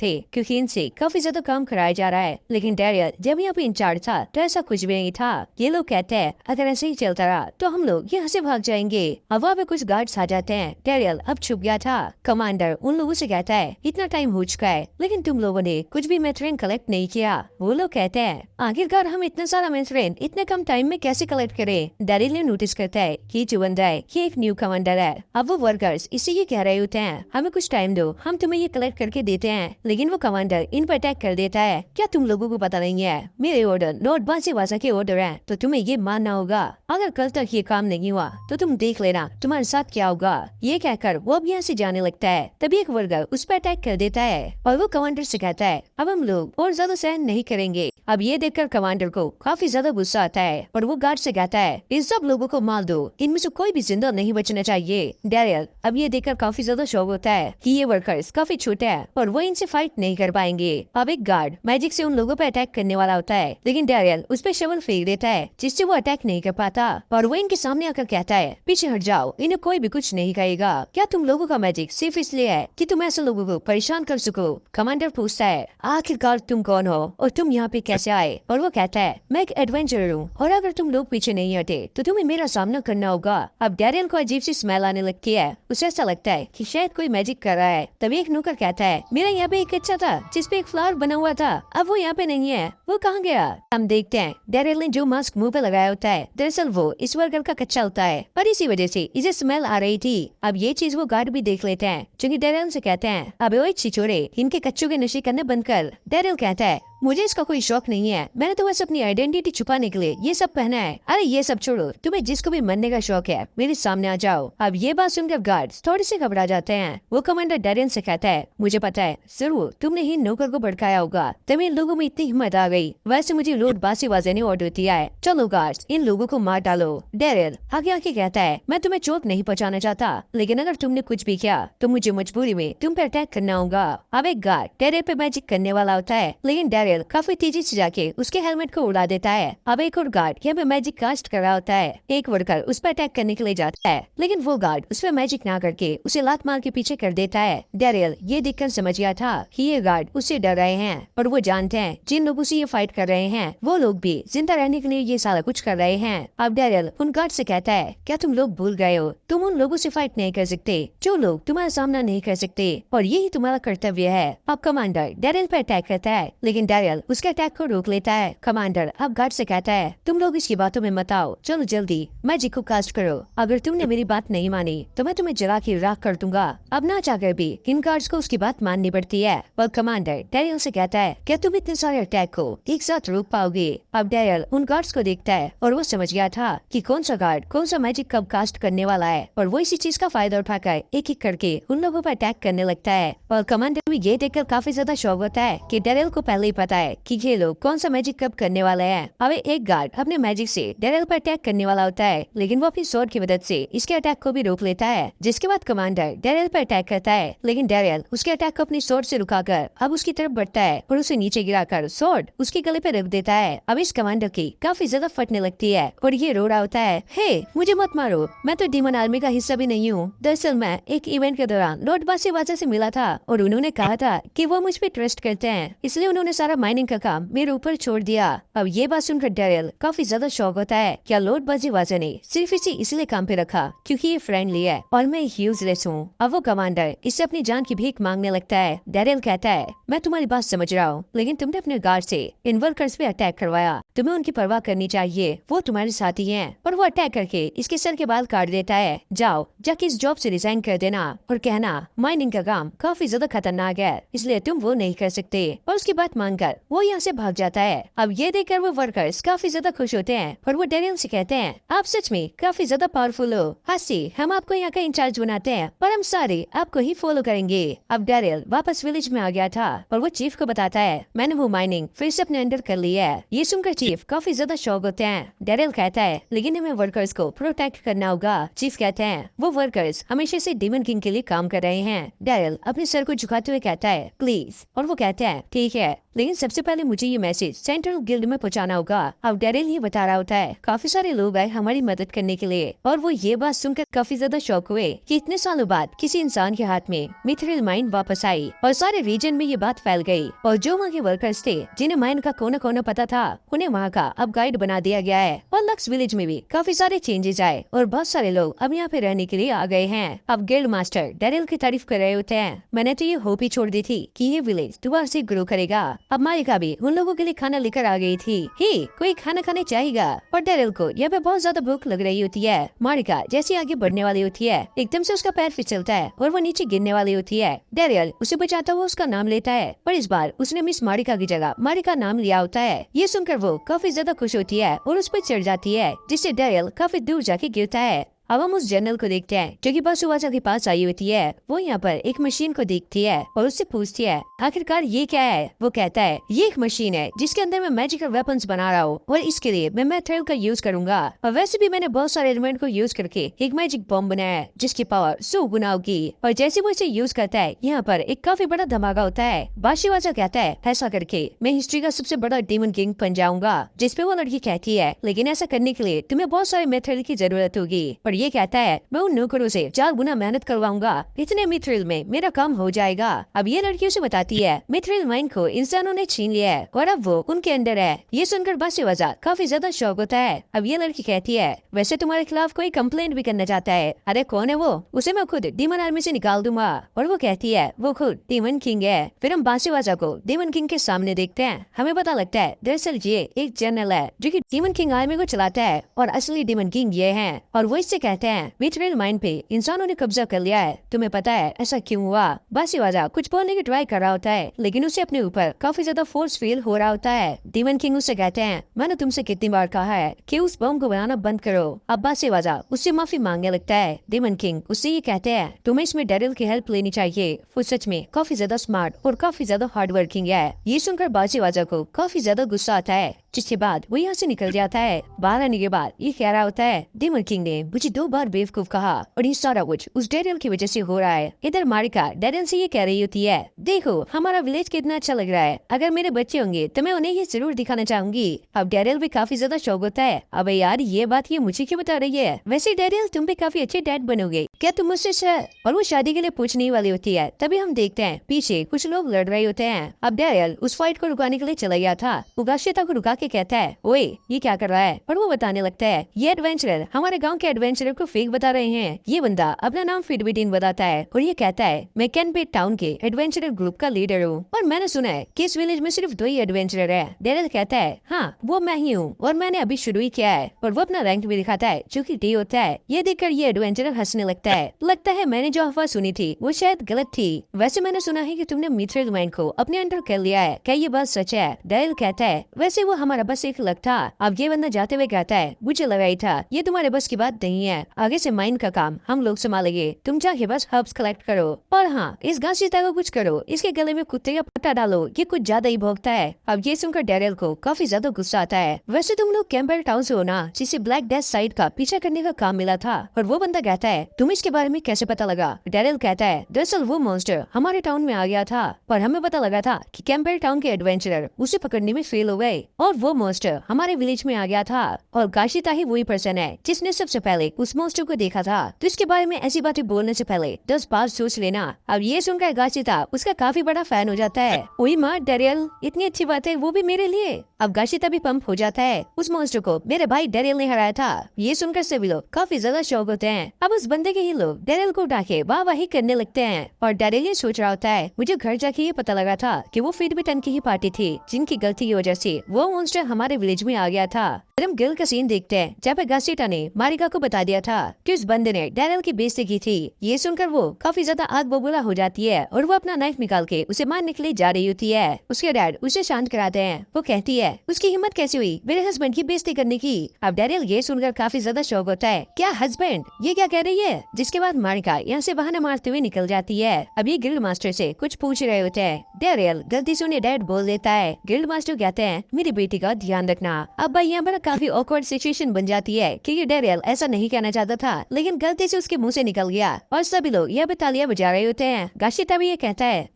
[SPEAKER 1] थे क्योंकि इनसे काफी ज्यादा काम कराया जा रहा है। लेकिन डैरियल जब यहाँ पे इंचार्ज था तो ऐसा कुछ भी नहीं था। ये लोग कहते हैं अगर ऐसे ही चलता रहा तो हम लोग यहाँ से भाग जाएंगे। हवा पे कुछ गार्ड्स आ जाते हैं। डैरियल अब छुप गया था। कमांडर उन लोगों से कहता है इतना टाइम हो चुका है लेकिन तुम लोगों ने कुछ भी मेथरेन कलेक्ट नहीं किया। वो लोग कहते हैं आखिरकार हम इतना सारा मेथरेन इतने कम टाइम में कैसे कलेक्ट करें? डैरियल ने नोटिस करता है कि जो बंदा है ये एक न्यू कमांडर है। अब वो वर्कर्स इसे ये कह रहे होते हैं हमें कुछ टाइम दो, हम तुम्हें ये कलेक्ट करके देते हैं। लेकिन वो कमांडर इन पर अटैक कर देता है। क्या तुम लोगों को पता नहीं है मेरे ऑर्डर लॉर्ड बाशिवाजा के ऑर्डर है, तो तुम्हें ये मानना होगा। अगर कल तक ये काम नहीं हुआ तो तुम देख लेना तुम्हारे साथ क्या होगा। ये कहकर वो अब यहाँ से जाने लगता है। तभी एक वर्कर उस पर अटैक कर देता है और वो कमांडर से कहता है अब हम लोग और ज्यादा सहन नहीं करेंगे। अब ये देखकर कमांडर को काफी ज्यादा गुस्सा आता है और वो गार्ड से कहता है इन सब लोगों को मार दो, इनमें से कोई भी जिंदा नहीं बचना चाहिए। डैरियल अब ये देखकर काफी ज्यादा शौक होता है कि ये वर्कर्स काफी छोटे हैं और वो इनसे फाइट नहीं कर पाएंगे। अब एक गार्ड मैजिक से उन लोगों पर अटैक करने वाला होता है, लेकिन डैरियल उस पर शवल फेंक देता है जिससे वो अटैक नहीं कर पाता। और वो इनके सामने आकर कहता है पीछे हट जाओ, इन्हें कोई भी कुछ नहीं कहेगा। क्या तुम लोगों का मैजिक सिर्फ इसलिए है कि तुम ऐसे लोगों को परेशान कर सको? कमांडर पूछता है आखिरकार तुम कौन हो और तुम यहाँ पे कैसे आए? और वो कहता है मैं एक एडवेंचरर हूँ और अगर तुम लोग पीछे नहीं हटे तो तुम्हें मेरा सामना करना होगा। अब डैरियल को अजीब सी स्मेल आने लगती है। उसे ऐसा लगता है कि शायद कोई मैजिक कर रहा है। तभी एक नौकर कहता है मेरा यहाँ पे एक कच्चा था जिसपे एक फ्लावर बना हुआ था, अब वो यहाँ पे नहीं है, वो कहाँ गया? हम देखते हैं डैरियल ने जो मास्क मुंह पे लगाया होता है दरअसल वो इस वर्कर का कच्चा होता है, पर इसी वजह से इसे स्मेल आ रही थी। अब ये चीज वो गार्ड भी देख लेते हैं, जो कि डैरियल से कहते हैं अबे ओए छिछोरे, इनके कच्चों के नशे करने बंद कर। डैरियल कहता है मुझे इसका कोई शौक नहीं है, मैंने तो बस अपनी आइडेंटिटी छुपाने के लिए ये सब पहना है। अरे ये सब छोड़ो, तुम्हें जिसको भी मरने का शौक है मेरे सामने आ जाओ। अब ये बात सुनकर गार्ड्स थोड़े से घबरा जाते हैं। वो कमांडर डैरियल से कहता है मुझे पता है जरूर तुमने ही नौकर को भड़काया होगा, तभी इन लोगों में इतनी हिम्मत आ गई। वैसे मुझे लॉर्ड बाशिवाजा ने ऑर्डर दिया है, चलो गार्ड्स इन लोगों को मार डालो। डैरियल आगे आके कहता है मैं तुम्हें चोट नहीं पहुँचाना चाहता, लेकिन अगर तुमने कुछ भी किया तो मुझे मजबूरी में तुम पर अटैक करना होगा। अब एक गार्ड डैरियल पे मैजिक करने वाला होता है, लेकिन डैरियल काफी तेजी से जाके उसके हेलमेट को उड़ा देता है। अब एक और गार्ड यहाँ पे मैजिक कास्ट कर रहा होता है। एक वर्कर उस पर अटैक करने के लिए जाता है, लेकिन वो गार्ड उस पर मैजिक ना करके उसे लात मार के पीछे कर देता है। डैरियल ये देखकर समझ गया था कि ये गार्ड उससे डर रहे हैं और वो जानते हैं जिन लोगों से ये फाइट कर रहे हैं वो लोग भी जिंदा रहने के लिए ये सारा कुछ कर रहे हैं। अब डैरियल उन गार्ड से कहता है क्या तुम लोग भूल गए हो, तुम उन लोगों से फाइट नहीं कर सकते जो लोग तुम्हारा सामना नहीं कर सकते, और यही तुम्हारा कर्तव्य है। अब कमांडर डैरियल पर अटैक करता है, लेकिन डैरियल उसके अटैक को रोक लेता है। कमांडर अब गार्ड से कहता है तुम लोग इसकी बातों में मत आओ, चलो जल्दी मैजिक को कास्ट करो, अगर तुमने मेरी बात नहीं मानी तो मैं तुम्हें जला के राख कर दूंगा। अब ना चाहकर भी इन गार्ड्स को उसकी बात माननी पड़ती है। पर कमांडर डैरियल से कहता है क्या तुम इतने सारे अटैक को एक साथ रोक पाओगे? अब डैरियल उन गार्ड्स को देखता है और वो समझ गया था कि कौन सा गार्ड कौन सा मैजिक कब कास्ट करने वाला है, और वो इसी चीज का फायदा उठाकर एक एक करके उन लोगों पर अटैक करने लगता है। और कमांडर भी ये देखकर काफी ज्यादा शौक होता है कि डैरियल को पहले ही पता है कि ये लोग कौन सा मैजिक कब करने वाले हैं। अब एक गार्ड अपने मैजिक से डैरियल पर अटैक करने वाला होता है, लेकिन वो अपनी स्वॉर्ड की मदद से इसके अटैक को भी रोक लेता है। जिसके बाद कमांडर डैरियल पर अटैक करता है, लेकिन डैरियल उसके अटैक को अपनी स्वॉर्ड से रुकाकर अब उसकी तरफ बढ़ता है और उसे नीचे गिराकर स्वॉर्ड उसके गले पे रख देता है। अब इस कमांडर की काफी ज्यादा फटने लगती है और ये रो रहा होता है हे मुझे मत मारो, मैं तो डीमन आर्मी का हिस्सा भी नहीं हूँ। दरअसल मैं एक इवेंट के दौरान लॉर्ड बाशिवाजा से मिला था और उन्होंने कहा था कि वो मुझ पे ट्रस्ट करते हैं, इसलिए उन्होंने सारा माइनिंग का काम मेरे ऊपर छोड़ दिया। अब ये बात सुनकर डैरियल काफी ज्यादा शौक होता है क्या लॉर्ड बाशिवाजा ने सिर्फ इसे इसलिए काम पे रखा क्योंकि ये फ्रेंडली है और मैं यूजलेस हूँ। अब वो कमांडर इससे अपनी जान की भीख मांगने लगता है। डैरियल कहता है मैं तुम्हारी बात समझ रहा हूँ, लेकिन तुमने अपने गार्ड से इन वर्कर्स पे अटैक करवाया, तुम्हें उनकी परवाह करनी चाहिए, वो तुम्हारे साथी हैं। और वो अटैक करके इसके सर के बाल काट देता है। जाओ जाके इस जॉब से रिजाइन कर देना और कहना माइनिंग का काम काफी ज्यादा खतरनाक है, इसलिए तुम वो नहीं कर सकते। और उसकी बात मानकर देखकर वो यहाँ से भाग जाता है। अब ये देखकर वो वर्कर्स काफी ज्यादा खुश होते हैं और वो डेरियल से कहते हैं, आप सच में काफी ज्यादा पावरफुल हो हस्सी, हम आपको यहाँ का इंचार्ज बनाते हैं पर हम सारे आपको ही फॉलो करेंगे। अब डेरियल वापस विलेज में आ गया था और वो चीफ को बताता है, मैंने वो माइनिंग फिर से अपने अंडर कर ली है। ये सुनकर चीफ काफी ज्यादा शौक होते हैं। डेरियल कहता है, लेकिन हमें वर्कर्स को प्रोटेक्ट करना होगा। चीफ कहते हैं, वो वर्कर्स हमेशा से डीमन किंग के लिए काम कर रहे हैं। डेरियल अपने सर को झुकाते हुए कहता है, प्लीज, और वो कहते हैं, ठीक है, लेकिन सबसे पहले मुझे ये मैसेज सेंट्रल गिल्ड में पहुंचाना होगा। अब डेरियल ये बता रहा होता है, काफी सारे लोग आए हमारी मदद करने के लिए, और वो ये बात सुनकर काफी ज्यादा शौक हुए कि इतने सालों बाद किसी इंसान के हाथ में मिथरिल माइन वापस आई और सारे रीजन में ये बात फैल गई। और जो वहाँ के वर्कर्स थे जिन्हें माइन का कोना कोना पता था, उन्हें वहाँ का अब गाइड बना दिया गया है। और लक्स विलेज में भी काफी सारे चेंजेस आए और बहुत सारे लोग अब यहाँ पे रहने के लिए आ गए हैं। अब गिल्ड मास्टर डेरियल की तारीफ कर रहे होते हैं, मैंने तो ये होप ही छोड़ दी थी कि ये विलेज दोबारा से ग्रो करेगा। अब मारिका भी उन लोगों के लिए खाना लेकर आ गई थी। ही कोई खाना खाने चाहेगा। और डेरियल को यहाँ पे बहुत ज्यादा भूख लग रही होती है। मारिका जैसे आगे बढ़ने वाली होती है, एकदम से उसका पैर फिसलता है और वो नीचे गिरने वाली होती है। डेरियल उसे बचाता हुआ उसका नाम लेता है, पर इस बार उसने मिस मारिका की जगह मारिका नाम लिया होता है। ये सुनकर वो काफी ज्यादा खुश होती है और उस पर चढ़ जाती है, जिससे डेरियल काफी दूर जाके गिरता है। अब हम उस जनरल को देखते हैं जो कि बासुवाजा के पास आई होती है। वो यहाँ पर एक मशीन को देखती है और उससे पूछती है, आखिरकार ये क्या है। वो कहता है, ये एक मशीन है जिसके अंदर मैं मैजिकल वेपन्स बना रहा हूँ और इसके लिए मैं मेथड का यूज करूंगा। और वैसे भी मैंने बहुत सारे एलिमेंट को यूज करके एक मैजिक बॉम्ब बनाया है जिसकी पावर 100 गुना होगी। और जैसे वो इसे यूज करता है, यहाँ पर एक काफी बड़ा धमाका होता है। बासुवाजा कहता है, ऐसा करके मैं हिस्ट्री का सबसे बड़ा डेमन किंग बन जाऊंगा। जिसपे वो लड़की कहती है, लेकिन ऐसा करने के लिए तुम्हें बहुत सारे मेथड की जरूरत होगी। और ये कहता है, मैं उन नौकरों से 4 गुना मेहनत करवाऊंगा, इतने मिथरिल में मेरा काम हो जाएगा। अब ये लड़की उसे बताती है, मिथरिल माइन को इंसानों ने छीन लिया है और अब वो उनके अंदर है। ये सुनकर बासुवाजा काफी ज्यादा शौक होता है। अब ये लड़की कहती है, वैसे तुम्हारे खिलाफ कोई कंप्लेंट भी करना चाहता है। अरे कौन है वो? उसे मैं खुद डीमन आर्मी से निकाल दूंगा। और वो कहती है, वो खुद डीमन किंग है। फिर हम बासुवाजा को डीमन किंग के सामने देखते हैं। हमें पता लगता है दरअसल ये एक जनरल है जो कि डीमन किंग आर्मी को चलाता है और असली डीमन किंग ये है। और वो इससे कहते हैं, मिथरिल माइन पे इंसानों ने कब्जा कर लिया है, तुम्हें पता है ऐसा क्यों हुआ? बासुवाजा कुछ बोलने की ट्राई कर रहा होता है, लेकिन उसे अपने ऊपर काफी ज्यादा फोर्स फील हो रहा होता है। डीमन किंग उससे कहते हैं, मैंने तुमसे कितनी बार कहा है कि उस बम को बनाना बंद करो। अब बासुवाजा उससे माफी मांगने लगता है। डीमन किंग उससे ये कहते हैं, तुम्हें इसमें डेरियल की हेल्प लेनी चाहिए, वो सच में काफी ज्यादा स्मार्ट और काफी ज्यादा हार्ड वर्किंग है। ये सुनकर बासुवाजा को काफी ज्यादा गुस्सा आता है, जिसके बाद वो यहाँ से निकल जाता है। बाहर आने के बाद ये कह रहा होता है, डीमन किंग ने मुझे 2 बार बेवकूफ कहा और ये सारा कुछ उस डेरियल की वजह से हो रहा है। इधर मारिका डेरियल से ये कह रही होती है, देखो हमारा विलेज कितना अच्छा लग रहा है, अगर मेरे बच्चे होंगे तो मैं उन्हें ये जरूर दिखाना चाहूंगी। अब डेरियल भी काफी ज्यादा शौक होता है, अबे यार ये बात ये मुझे क्यों बता रही है? वैसे डेरियल तुम भी काफी अच्छे डैड बनोगे, क्या तुम मुझसे? और वो शादी के लिए पूछने वाली होती है। तभी हम देखते हैं पीछे कुछ लोग लड़ रहे होते हैं। अब डेरियल उस फाइट को रुकाने के लिए चला गया था। उगाशिता को रुका के कहता है, ओए ये क्या कर रहा है? और वो बताने लगता है, ये एडवेंचरर हमारे गांव के एडवेंचरर को फेक बता रहे हैं। ये बंदा अपना नाम फिडविटीन बताता है और ये कहता है, मैं कैनपेट टाउन के एडवेंचरर ग्रुप का लीडर हूँ और मैंने सुना है कि इस विलेज में सिर्फ 2 ही एडवेंचरर है। डेरियल कहता है, हाँ वो मैं ही हूँ और मैंने अभी शुरू ही किया है। और वो अपना रैंक भी दिखाता है जो कि डी होता है। ये देखकर ये एडवेंचरर हंसने लगता है मैंने जो अफवाह सुनी थी वो शायद गलत थी। वैसे मैंने सुना है कि तुमने मिथरिल माइन को अपने अंडर कर लिया है, क्या ये बात सच है? डेरियल कहता है, वैसे वो हमारा बस एक लक था। अब ये बंदा जाते हुए कहता है, मुझे लगा ही था ये तुम्हारे बस की बात नहीं है, आगे से माइन का काम हम लोग संभालेंगे, तुम जाके बस हर्ब्स कलेक्ट करो। और हाँ, इस घासीता को कुछ करो, इसके गले में कुत्ते का पट्टा डालो, ये कुछ ज्यादा ही भोगता है। अब ये सुनकर डेरियल को काफी ज्यादा गुस्सा आता है। वैसे तुम लोग कैंपबेल टाउन से हो ना, जिसे ब्लैक डेथ साइड का पीछा करने का काम मिला था? और वो बंदा कहता है, तुम इसके बारे में कैसे पता लगा? डेरियल कहता है, दरअसल वो मॉन्स्टर हमारे टाउन में आ गया था, पर हमें पता लगा था कि कैंपबेल टाउन के एडवेंचरर उसे पकड़ने में फेल हो गए और वो मॉन्स्टर हमारे विलेज में आ गया था। और गाशिता ही वही पर्सन है जिसने सबसे पहले उस मॉन्स्टर को देखा था। तो इसके बारे में ऐसी बातें बोलने से पहले 10 बार सोच लेना। अब ये सुनकर गाशिता उसका काफी बड़ा फैन हो जाता है। ओए माँ डेरियल, इतनी अच्छी बात है वो भी मेरे लिए। अब गाशिता भी पंप हो जाता है, उस मॉन्स्टर को मेरे भाई डेरियल ने हराया था। ये सुनकर सभी लोग काफी ज्यादा शौक होते हैं। अब उस बंदे के ही लोग डेरियल को उठाके वाहवाही करने लगते हैं और डेरियल ये सोच रहा होता है, मुझे घर जाके ये पता लगा था कि वो फिडविटन की ही पार्टी थी जिनकी गलती की वजह से वो मॉन्स्टर हमारे विलेज में आ गया था। फिर हम गिल का सीन देखते हैं जहाँ पे गासीटा ने मारिका को बता दिया था कि उस बंदे ने डैनियल की बेइज्जती की थी। ये सुनकर वो काफी ज्यादा आग बबूला हो जाती है और वो अपना नाइफ निकाल के उसे मारने के लिए जा रही होती है। उसके डैड उसे शांत कराते हैं। वो कहती है उसकी हिम्मत कैसे हुई मेरे हस्बैंड की बेइज्जती करने की। अब डैनियल ये सुनकर काफी ज्यादा शौक होता है, क्या हस्बैंड, ये क्या कह रही है। जिसके बाद मारिका यहाँ से बहाना मारते हुए निकल जाती है। अब ये गिल्ड मास्टर से कुछ पूछ रहे होते हैं। डैनियल गलती से उन्हें डैड बोल देता है। गिल्ड मास्टर कहते हैं मेरी बेटी का ध्यान रखना। अब भाई यहाँ पर काफी ऑकवर्ड सिचुएशन बन जाती है क्योंकि डैनियल ऐसा नहीं कहना चाहता था लेकिन गलती से उसके मुंह से निकल गया और सभी लोग यहाँ पे तालियां बजा रहे होते हैं। गाशिता भी ये कहता है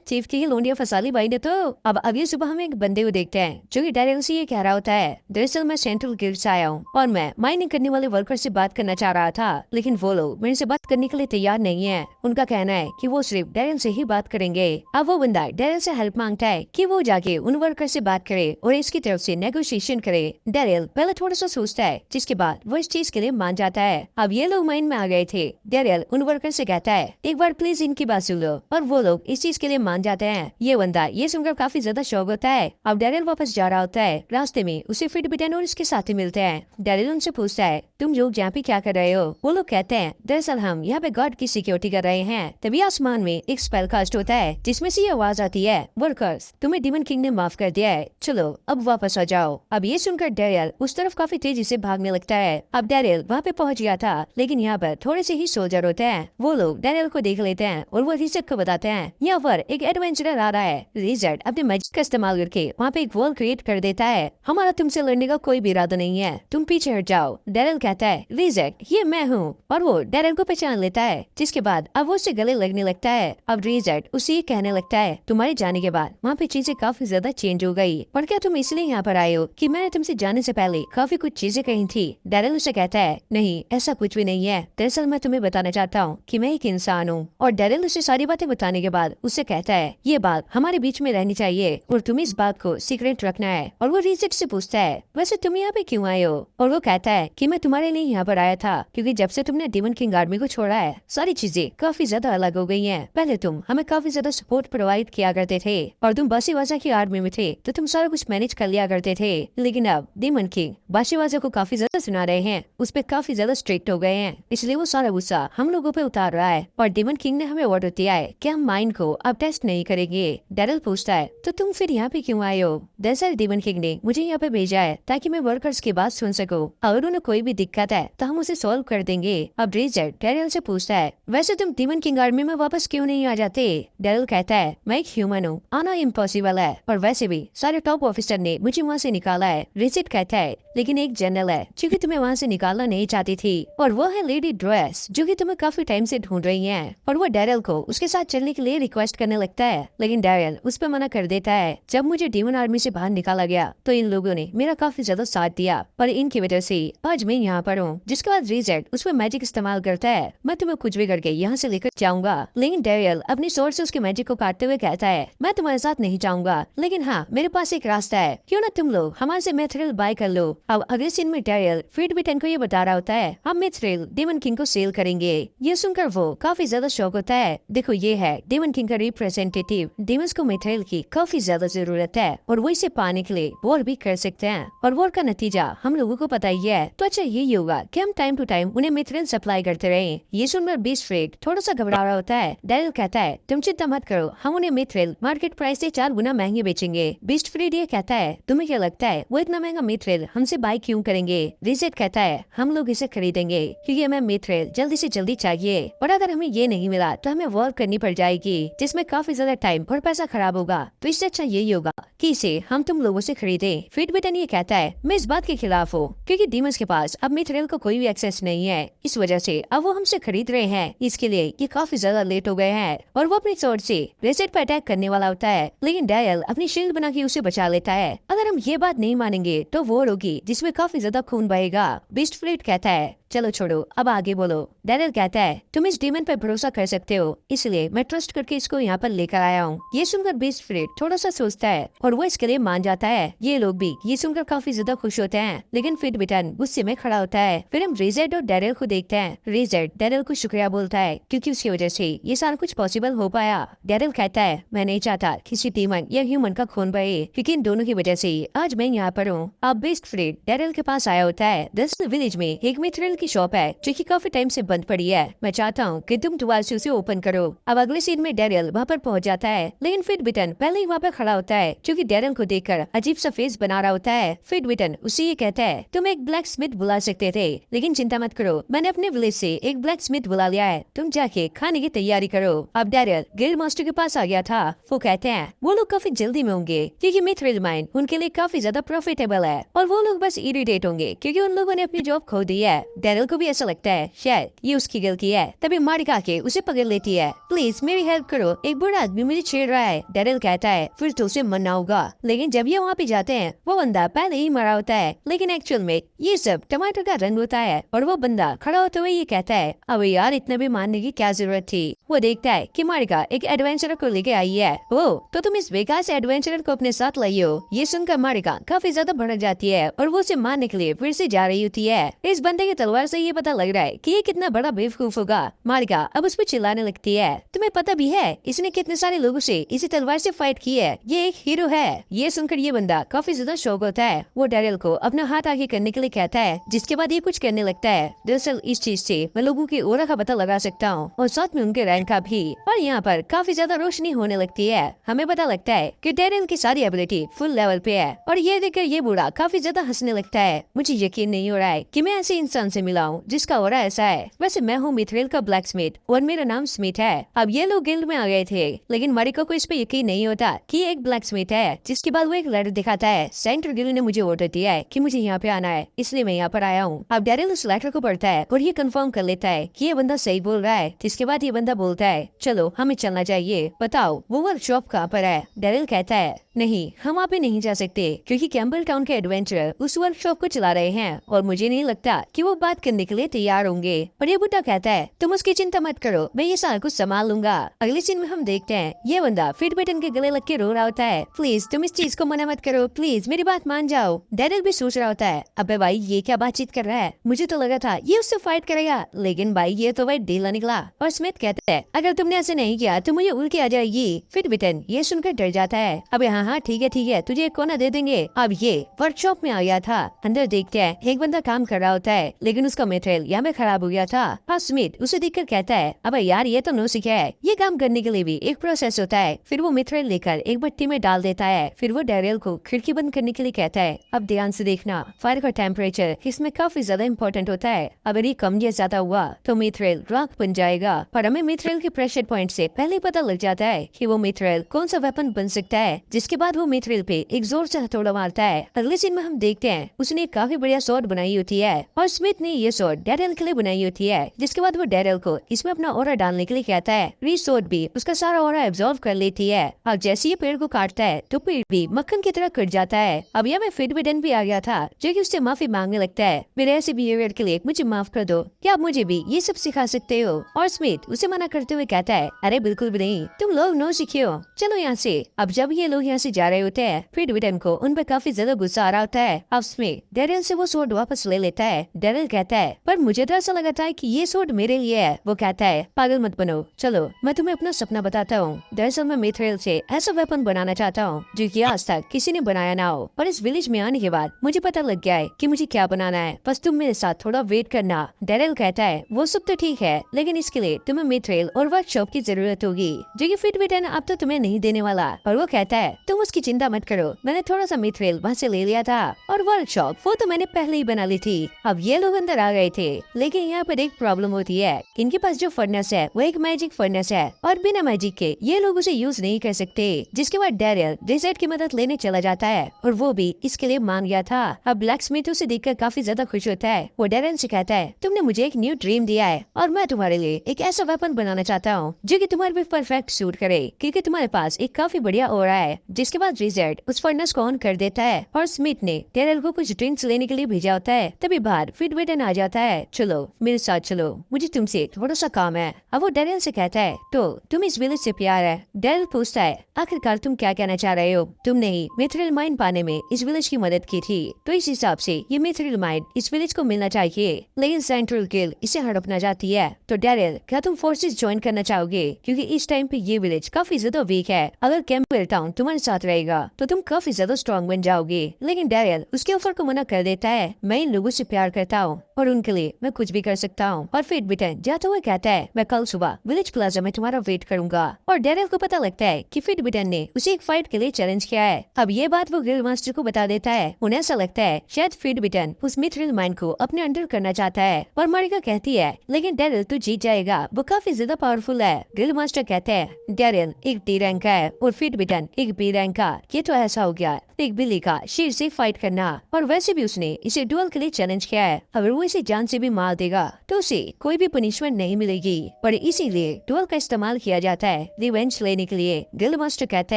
[SPEAKER 1] चीफ की लोंडिया फसाली भाई ने तो। अब ये सुबह हम एक बंदे को देखते हैं जो कि डैनियल से ये कह रहा होता है दरअसल मैं सेंट्रल गिल्ड से आया हूँ और मैं माइनिंग करने वाले वर्कर से बात करना चाह रहा था लेकिन वो लोग मेरे से बात करने के लिए तैयार नहीं है। उनका कहना है कि वो सिर्फ डैनियल से ही बात करेंगे। अब वो बंदा डैनियल से हेल्प मांगता है कि वो जाके उन वर्कर से बात करे और इसकी तरफ से नेगोशिएशन करे। डैनियल पहले थोड़ा सा सोचता है जिसके बाद वो इस चीज के लिए मान जाता है। अब ये लोग माइंड में आ गए थे। डैनियल उन वर्कर से कहता है एक बार प्लीज इनकी बात सुन लो और वो लोग इस चीज के लिए मान जाते हैं। ये बंदा ये सुनकर काफी ज्यादा शौक होता है। अब डैनियल वापस जा रहा होता है। रास्ते में उसे फिटबिटन और उसके साथी मिलते हैं। डैनियल उनसे पूछता है तुम लोग यहाँ पे क्या कर रहे हो। वो लोग कहते हैं दरअसल हम यहाँ पे गॉड की सिक्योरिटी कर रहे हैं। तभी आसमान में एक स्पेल कास्ट होता है जिसमें से ये आवाज आती है वर्कर्स तुम्हें डीमन किंग ने माफ कर दिया है, चलो अब वापस आ जाओ। अब ये सुनकर डैनियल उस तरफ काफी तेजी से भागने लगता है। अब डैनियल वहाँ पे पहुँच गया था लेकिन यहाँ पर थोड़े से ही सोल्जर होते हैं। वो लोग डैनियल को देख लेते हैं और वो रिजर्ट को बताते हैं यहाँ पर एक एडवेंचरर आ रहा है। रिजर्ट अपने मैजिक का इस्तेमाल करके वहाँ पे एक वॉल क्रिएट कर देता है। हमारा तुमसे लड़ने का कोई भी इरादा नहीं है, तुम पीछे हट जाओ। डैनियल कहता है रिजर्ट ये मैं हूँ और वो डैनियल को पहचान लेता है जिसके बाद अब वो उससे गले लगने लगता है। अब रिजर्ट उसे कहने लगता है तुम्हारे जाने के बाद वहाँ पे चीजें काफी ज्यादा चेंज हो गई और क्या तुम इसलिए यहाँ पर आए हो कि मैंने तुमसे जाने से पहले काफी कुछ चीजें कही थी। डैनियल उसे कहता है नहीं ऐसा कुछ भी नहीं है, दरअसल मैं तुम्हें बताना चाहता हूँ कि मैं एक इंसान हूँ। और डैनियल उसे सारी बातें बताने के बाद उससे कहता है ये बात हमारे बीच में रहनी चाहिए और तुम्हें इस बात को सीक्रेट रखना है। और वो रिजर्ट से पूछता है वैसे तुम यहाँ पे क्यों आए हो। और वो कहता है कि मैं तुम्हारे लिए यहाँ पर आया था क्योंकि जब से तुमने डीमन किंग आर्मी को छोड़ा है सारी चीजें काफी ज्यादा अलग हो गई हैं। पहले तुम हमें काफी ज्यादा सपोर्ट प्रोवाइड किया करते थे और तुम बासीवाजा की आर्मी में थे तो तुम सारा कुछ मैनेज कर लिया करते थे लेकिन अब डीमन किंग बासीवाजा को काफी ज्यादा सुना रहे हैं, उस पर काफी ज्यादा स्ट्रिक्ट हो गए हैं इसलिए वो सारा गुस्सा हम लोगों पे उतार रहा है और डीमन किंग ने हमें ऑर्डर दिया है कि हम माइंड को अब टेस्ट नहीं करेंगे। डैनियल पूछता है तो तुम फिर यहाँ पे क्यों आए हो। दरअसल डीमन किंग ने मुझे यहाँ पे भेजा है ताकि मैं वर्कर्स की बात सुन सकूं, अगर उन्हें कोई भी दिक्कत है तो हम उसे सॉल्व कर देंगे। अब रिजर्ट डैनियल से पूछता है वैसे तुम डीमन किंग आर्मी में वापस क्यों नहीं आ जाते। डैनियल कहता है मैं एक ह्यूमन हूँ, आना इम्पॉसिबल है और वैसे भी सारे टॉप ऑफिसर ने मुझे वहाँ से निकाला है। रिजर्ट कहता है लेकिन एक जनरल है जो कि तुम्हें वहाँ से निकालना नहीं चाहती थी और वो है लेडी ड्रेस जो कि तुम्हें काफी टाइम से ढूंढ रही है। और वो डैनियल को उसके साथ चलने के लिए रिक्वेस्ट करने लगता है लेकिन डैनियल उस पर मना कर देता है। जब मुझे डीमन आर्मी से बाहर निकाला गया तो इन लोगों ने मेरा काफी ज्यादा साथ दिया और इनकी वजह से आज मैं यहाँ पर हूँ। जिसके बाद रिजर्ट उस पर मैजिक इस्तेमाल करता है, मैं तुम्हें कुछ भी करके यहाँ से लेकर जाऊंगा। लेकिन डैनियल अपनी सोर्स से उसके मैजिक को काटते हुए कहता है मैं तुम्हारे साथ नहीं जाऊंगा लेकिन हाँ मेरे पास एक रास्ता है, क्यों ना तुम लोग हमारे से मिथ्रिल बाय कर लो। अब अगले सीन में डैनियल फिटबिटन को ये बता रहा होता है हम मिथ्रिल डीमन किंग को सेल करेंगे। ये सुनकर वो काफी ज्यादा शौक होता है। देखो ये है डीमन किंग का रिप्रेजेंटेटिव, डीमंस को मिथ्रिल की काफी ज्यादा जरूरत है और वो इसे पाने के लिए वॉर भी कर सकते हैं और वॉर का नतीजा हम लोगों को पता ही है। तो अच्छा यही होगा कि हम टाइम टू टाइम उन्हें मिथ्रिल सप्लाई करते रहे। ये सुनकर बीस्ट फ्रेड थोड़ा सा घबरा रहा होता है। डैनियल कहता है तुम चिंता मत करो, हम उन्हें मिथ्रिल मार्केट प्राइस से 4 गुना महंगे बेचेंगे। बीस्ट फ्रेड ये कहता है तुम्हें क्या लगता है वो इतना महंगा मिथ्रिल हमसे बाय क्यों करेंगे। रिजर्ट कहता है हम लोग इसे खरीदेंगे क्योंकि हमें मिथ्रिल जल्दी से जल्दी चाहिए और अगर हमें ये नहीं मिला तो हमें वॉर करनी पड़ जाएगी जिसमें काफी ज्यादा टाइम और पैसा खराब होगा। तो इससे अच्छा यही होगा कि इसे हम तुम लोगों से खरीदे। फिटबिटन ये कहता है मैं इस बात के खिलाफ हूँ क्योंकि डीमंस के पास अब मिथ्रिल को कोई भी एक्सेस नहीं है, इस वजह से अब वो हमसे खरीद रहे हैं। इसके लिए ये काफी ज्यादा लेट हो गए हैं और वो अपनी स्वॉर्ड से रिजर्ट पर अटैक करने वाला होता है लेकिन डैनियल अपनी शील्ड बना के उसे बचा लेता है। अगर हम ये बात नहीं मानेंगे तो वॉर होगी जिसमें काफी ज्यादा खून बहेगा। बीस्ट फ्लीट कहता है चलो छोड़ो, अब आगे बोलो। डैरिल कहता है तुम इस डीमन पर भरोसा कर सकते हो, इसलिए मैं ट्रस्ट करके इसको यहाँ पर लेकर आया हूँ। ये सुनकर बीस्ट फ्रेड थोड़ा सा सोचता है और वो इसके लिए मान जाता है। ये लोग भी ये सुनकर काफी ज्यादा खुश होते हैं, लेकिन फिर बिटन गुस्से में खड़ा होता है। फिर हम रिजर्ट और डैरिल को देखते हैं। रिजर्ट डैरिल को शुक्रिया बोलता है क्योंकि उसकी वजह से ये सारा कुछ पॉसिबल हो पाया। डैरिल कहता है मैं नहीं चाहता किसी डीमन या ह्यूमन का खून बहे, क्योंकि इन दोनों की वजह से आज मैं यहाँ पर हूँ। अब बेस्ट फ्रेड डैरिल के पास आया होता है। दरअसल विलेज में एक मिथ्रिल की शॉप है जो कि काफी टाइम से बंद पड़ी है। मैं चाहता हूँ कि तुम दोबारा से उसे ओपन करो। अब अगले सीन में डैरिल वहाँ पर पहुँच जाता है, लेकिन फिर बिटन पहले ही वहाँ पर खड़ा होता है जो कि डैरिल को देखकर अजीब सा फेस बना रहा होता है। फिर बिटन उसे ये कहता है तुम एक ब्लैक स्मिथ बुला सकते थे, लेकिन चिंता मत करो, मैंने अपने विलेज से एक ब्लैक स्मिथ बुला लिया है, तुम जाके खाने की तैयारी करो। अब डैरिल गिल्ड मास्टर के पास आ गया था। वो कहते हैं वो लोग काफी जल्दी में होंगे क्योंकि मिथ्रिल माइन उनके लिए काफी ज्यादा प्रॉफिटेबल है और वो लोग बस इरिटेट होंगे क्योंकि उन लोगों ने अपनी जॉब खो दी है। डैरिल को भी ऐसा लगता है शायद ये उसकी गलती है। तभी मारिका के उसे पकड़ लेती है। प्लीज मेरी हेल्प करो, एक बड़ा आदमी मुझे छेड़ रहा है। डैरिल कहता है फिर तो उसे मरना होगा, लेकिन जब ये वहाँ पे जाते हैं वो बंदा पहले ही मरा होता है, लेकिन एक्चुअल में ये सब टमाटर का रंग होता है। और वो बंदा खड़ा होते हुए ये कहता है अब यार इतना भी मानने की क्या जरूरत थी। वो देखता है कि मारिका एक एडवेंचरर को लेके आई है। ओ तो तुम इस बेकार से एडवेंचरर को अपने साथ लाई हो। ये सुनकर मारिका काफी ज्यादा भड़क जाती है और वो उसे मारने के लिए फिर से जा रही होती है। इस बंदे की तलवार से ये पता लग रहा है कि ये कितना बड़ा बेवकूफ होगा। मारिका अब उस पर चिल्लाने लगती है तुम्हें पता भी है इसने कितने सारे लोगों से इसी तलवार से फाइट की है, ये एक हीरो है। ये सुनकर ये बंदा काफी ज्यादा शौक होता है। वो डैरिल को अपना हाथ आगे करने के लिए कहता है, जिसके बाद ये कुछ करने लगता है। दरअसल इस चीज से मैं लोगों की ओरा का पता लगा सकता हूँ और साथ में उनके रैंक का भी। और यहाँ पर काफी ज्यादा रोशनी होने लगती है। हमें पता लगता है कि डैरिल की सारी एबिलिटी फुल लेवल पे है और ये देखकर ये बूढ़ा काफी ज्यादा हंसने लगता है। मुझे यकीन नहीं हो रहा है कि मैं ऐसे इंसान से मिला हूँ जिसका ओरा ऐसा है। वैसे मैं हूँ मिथ्रिल का ब्लैक स्मिथ और मेरा नाम स्मिथ है। अब ये लोग गिल्ड में आ गए थे, लेकिन मारिका को इस पे यकीन नहीं होता कि ये एक ब्लैक स्मिथ है। जिसके बाद वो एक लेटर दिखाता है। सेंट्रल गिल्ड ने मुझे ऑर्डर दिया है कि मुझे यहाँ पे आना है, इसलिए मैं यहाँ पर आया हूँ। अब डैरिल उस लेटर को पढ़ता है और ये कंफर्म कर लेता है कि ये बंदा सही बोल रहा है। जिसके बाद ये बंदा बोलता है चलो हमें चलना चाहिए, बताओ वो वर्कशॉप कहाँ पर है। डैरिल कहता है नहीं हम वहाँ पे नहीं जा सकते क्योंकि कैम्बल टाउन के एडवेंचरर उस वर्कशॉप को चला रहे हैं और मुझे नहीं लगता कि वो बात करने के लिए तैयार होंगे। पर ये बुड्ढा कहता है तुम उसकी चिंता मत करो, मैं ये सारा कुछ संभाल लूंगा। अगले सीन में हम देखते हैं ये बंदा फिट बटन के गले लग के रो रहा होता है। प्लीज तुम इस चीज को मना मत करो, प्लीज मेरी बात मान जाओ। डैरिल भी सोच रहा होता है अबे भाई ये क्या बातचीत कर रहा है, मुझे तो लगा था ये उससे फाइट करेगा, लेकिन भाई ये तो भाई ढीला निकला। और स्मिथ कहता है अगर तुमने ऐसे नहीं किया तो मुझे उल्टी आ जाएगी। फिट बटन ये सुनकर डर जाता है। अब हाँ ठीक है तुझे एक कोना दे देंगे। अब ये वर्कशॉप में आ गया था। अंदर देखते हैं एक बंदा काम कर रहा होता है, लेकिन उसका मेटेरियल यहाँ में खराब हो गया था। हाँ स्मिथ उसे देखकर कहता है अब यार ये तो नो सीखा है, ये काम करने के लिए भी एक प्रोसेस होता है। फिर वो मेटेरियल लेकर एक भट्टी में डाल देता है। फिर वो डैरिल को खिड़की बंद करने के लिए कहता है अब ध्यान से देखना, फायर का टेम्परेचर इसमें काफी ज्यादा इम्पोर्टेंट होता है। अगर ये कम या ज्यादा हुआ तो मेटेरियल राख बन जाएगा। पर हमें मेटेरियल के प्रेशर पॉइंट से पहले पता लग जाता है कि वो मेटेरियल कौन सा वेपन बन सकता है। जिसके बाद वो मेटेरियल पे एक जोर से हथौड़ा मारता है। अगले सीन में हम देखते हैं उसने काफी बढ़िया स्वॉर्ड बनाई होती है और स्मिथ ने ये स्वॉर्ड डैरिल के लिए बनाई होती है। जिसके बाद वो डैरिल को इसमें अपना ऑरा डालने के लिए कहता है। रीच स्वॉर्ड भी उसका सारा ऑरा एब्जॉर्ब कर लेती है और जैसे ये पेड़ को काटता है तो पेड़ भी मक्खन की तरह कट जाता है। अब यहाँ में फिट बटन भी आ गया था जो कि उससे माफी मांगने लगता है, मेरे ऐसे बिहेवियर के लिए मुझे माफ कर दो, क्या आप मुझे भी ये सब सिखा सकते हो। और स्मिथ उसे मना करते हुए कहता है अरे बिल्कुल भी नहीं, तुम लोग नो सीखे हो, चलो यहाँ से। अब जब ये लोग यहाँ से जा रहे होते हैं फिर विडन को उन पर काफी ज्यादा गुस्सा आ रहा होता है। अब स्मिथ डैरिल से वो सोड वापस ले लेता है। डैरिल कहता है पर मुझे तो ऐसा लगा था कि ये सोड मेरे लिए है। वो कहता है पागल मत बनो, चलो मैं तुम्हें अपना सपना बताता हूँ। दरअसल मैं मेथ्रेल से ऐसा वेपन बनाना चाहता हूँ जो कि आज तक किसी ने बनाया ना हो, और इस विलेज में आने के बाद मुझे पता लग गया है कि मुझे क्या बनाना है, बस तुम मेरे साथ थोड़ा वेट करना। डैरिल कहता है वो सब तो ठीक है, लेकिन इसके लिए तुम्हें मेथ्रेल और वर्कशॉप की जरूरत होगी जो कि फिट विटन अब तो तुम्हें नहीं देने वाला। और वो कहता है तुम उसकी चिंता मत करो, मैंने थोड़ा सा मेथ्रेल वहाँ से ले लिया था और वर्कशॉप वो तो मैंने पहले ही बना ली थी। अब ये लोग अंदर आ गए थे, लेकिन यहाँ पर एक प्रॉब्लम होती है। इनके पास जो फर्नेस है वो एक मैजिक फर्नेस है और बिना मैजिक के ये लोग उसे यूज नहीं कर सकते। जिसके बाद डैरिल डेजर्ट की मदद लेने चला जाता है और वो भी इसके लिए मान गया था। अब ब्लैक स्मिथ उसे देखकर काफी ज्यादा खुश होता है। वो डैरिल से कहता है तुमने मुझे एक न्यू ड्रीम दिया है और मैं तुम्हारे लिए एक ऐसा वेपन बनाना चाहता हूँ जो कि तुम्हारे पे परफेक्ट सूट करे, क्योंकि तुम्हारे पास एक काफी बढ़िया ऑरा है। जिसके बाद रिजर्ट उस फर्नेस को ऑन कर देता है और स्मिथ ने डैरिल को कुछ ड्रिंक्स लेने के लिए भेजा होता है। तभी बाहर फिटविटन आ जाता है, चलो मेरे साथ चलो, मुझे तुमसे थोड़ा सा काम है। अब वो डैरियल से कहता है, तो तुम इस विलेज से प्यार है? डैरियल पूछता है, आखिरकार तुम क्या कहना चाह रहे हो? तुमने ही मिथ्रिल माइंड पाने में इस विलेज की मदद की थी, तो इस हिसाब से ये मिथ्रिल माइंड इस विलेज को मिलना चाहिए। लेकिन सेंट्रल गिल्ड इसे हड़पना चाहती है। तो डैरियल, क्या तुम फोर्सेस ज्वाइन करना चाहोगे? क्योंकि इस टाइम पे ये विलेज काफी ज्यादा वीक है। अगर कैंपबेल टाउन तुम्हारे साथ रहेगा तो तुम काफी ज्यादा स्ट्रॉन्ग बन जाओगे। लेकिन डैरियल उसके ऑफर को मना कर देता है। मैं इन लोगों से प्यार करता हूँ और उनके लिए मैं कुछ भी कर सकता हूँ। और फिर बिटन जाते हुए कहता है, मैं कल सुबह विलेज प्लाजा में तुम्हारा वेट करूंगा। और डैरियल को पता लगता है कि फिट बिटन ने उसे एक फाइट के लिए चैलेंज किया है। अब ये बात वो गिल्ड मास्टर को बता देता है। उन्हें ऐसा लगता है शायद फिट बिटन उस मिथ्रिल माइंड को अपने अंडर करना चाहता है। और मारिका कहती है, लेकिन डैरियल तू जीत जाएगा, वो काफी ज्यादा पावरफुल है। गिल्ड मास्टर कहते हैं, डैरियल एक डी रैंक का है और फिट बिटन एक बी रैंक का। ये तो ऐसा हो गया एक बिल्ली का शेर से फाइट करना। और वैसे भी उसने इसे डुअल के लिए चैलेंज किया है। अगर वो इसे जान से भी मार देगा तो उसे कोई भी पनिशमेंट नहीं मिलेगी। पर इसीलिए डुअल का इस्तेमाल किया जाता है रिवेंज लेने के लिए। गिल्ड मास्टर कहता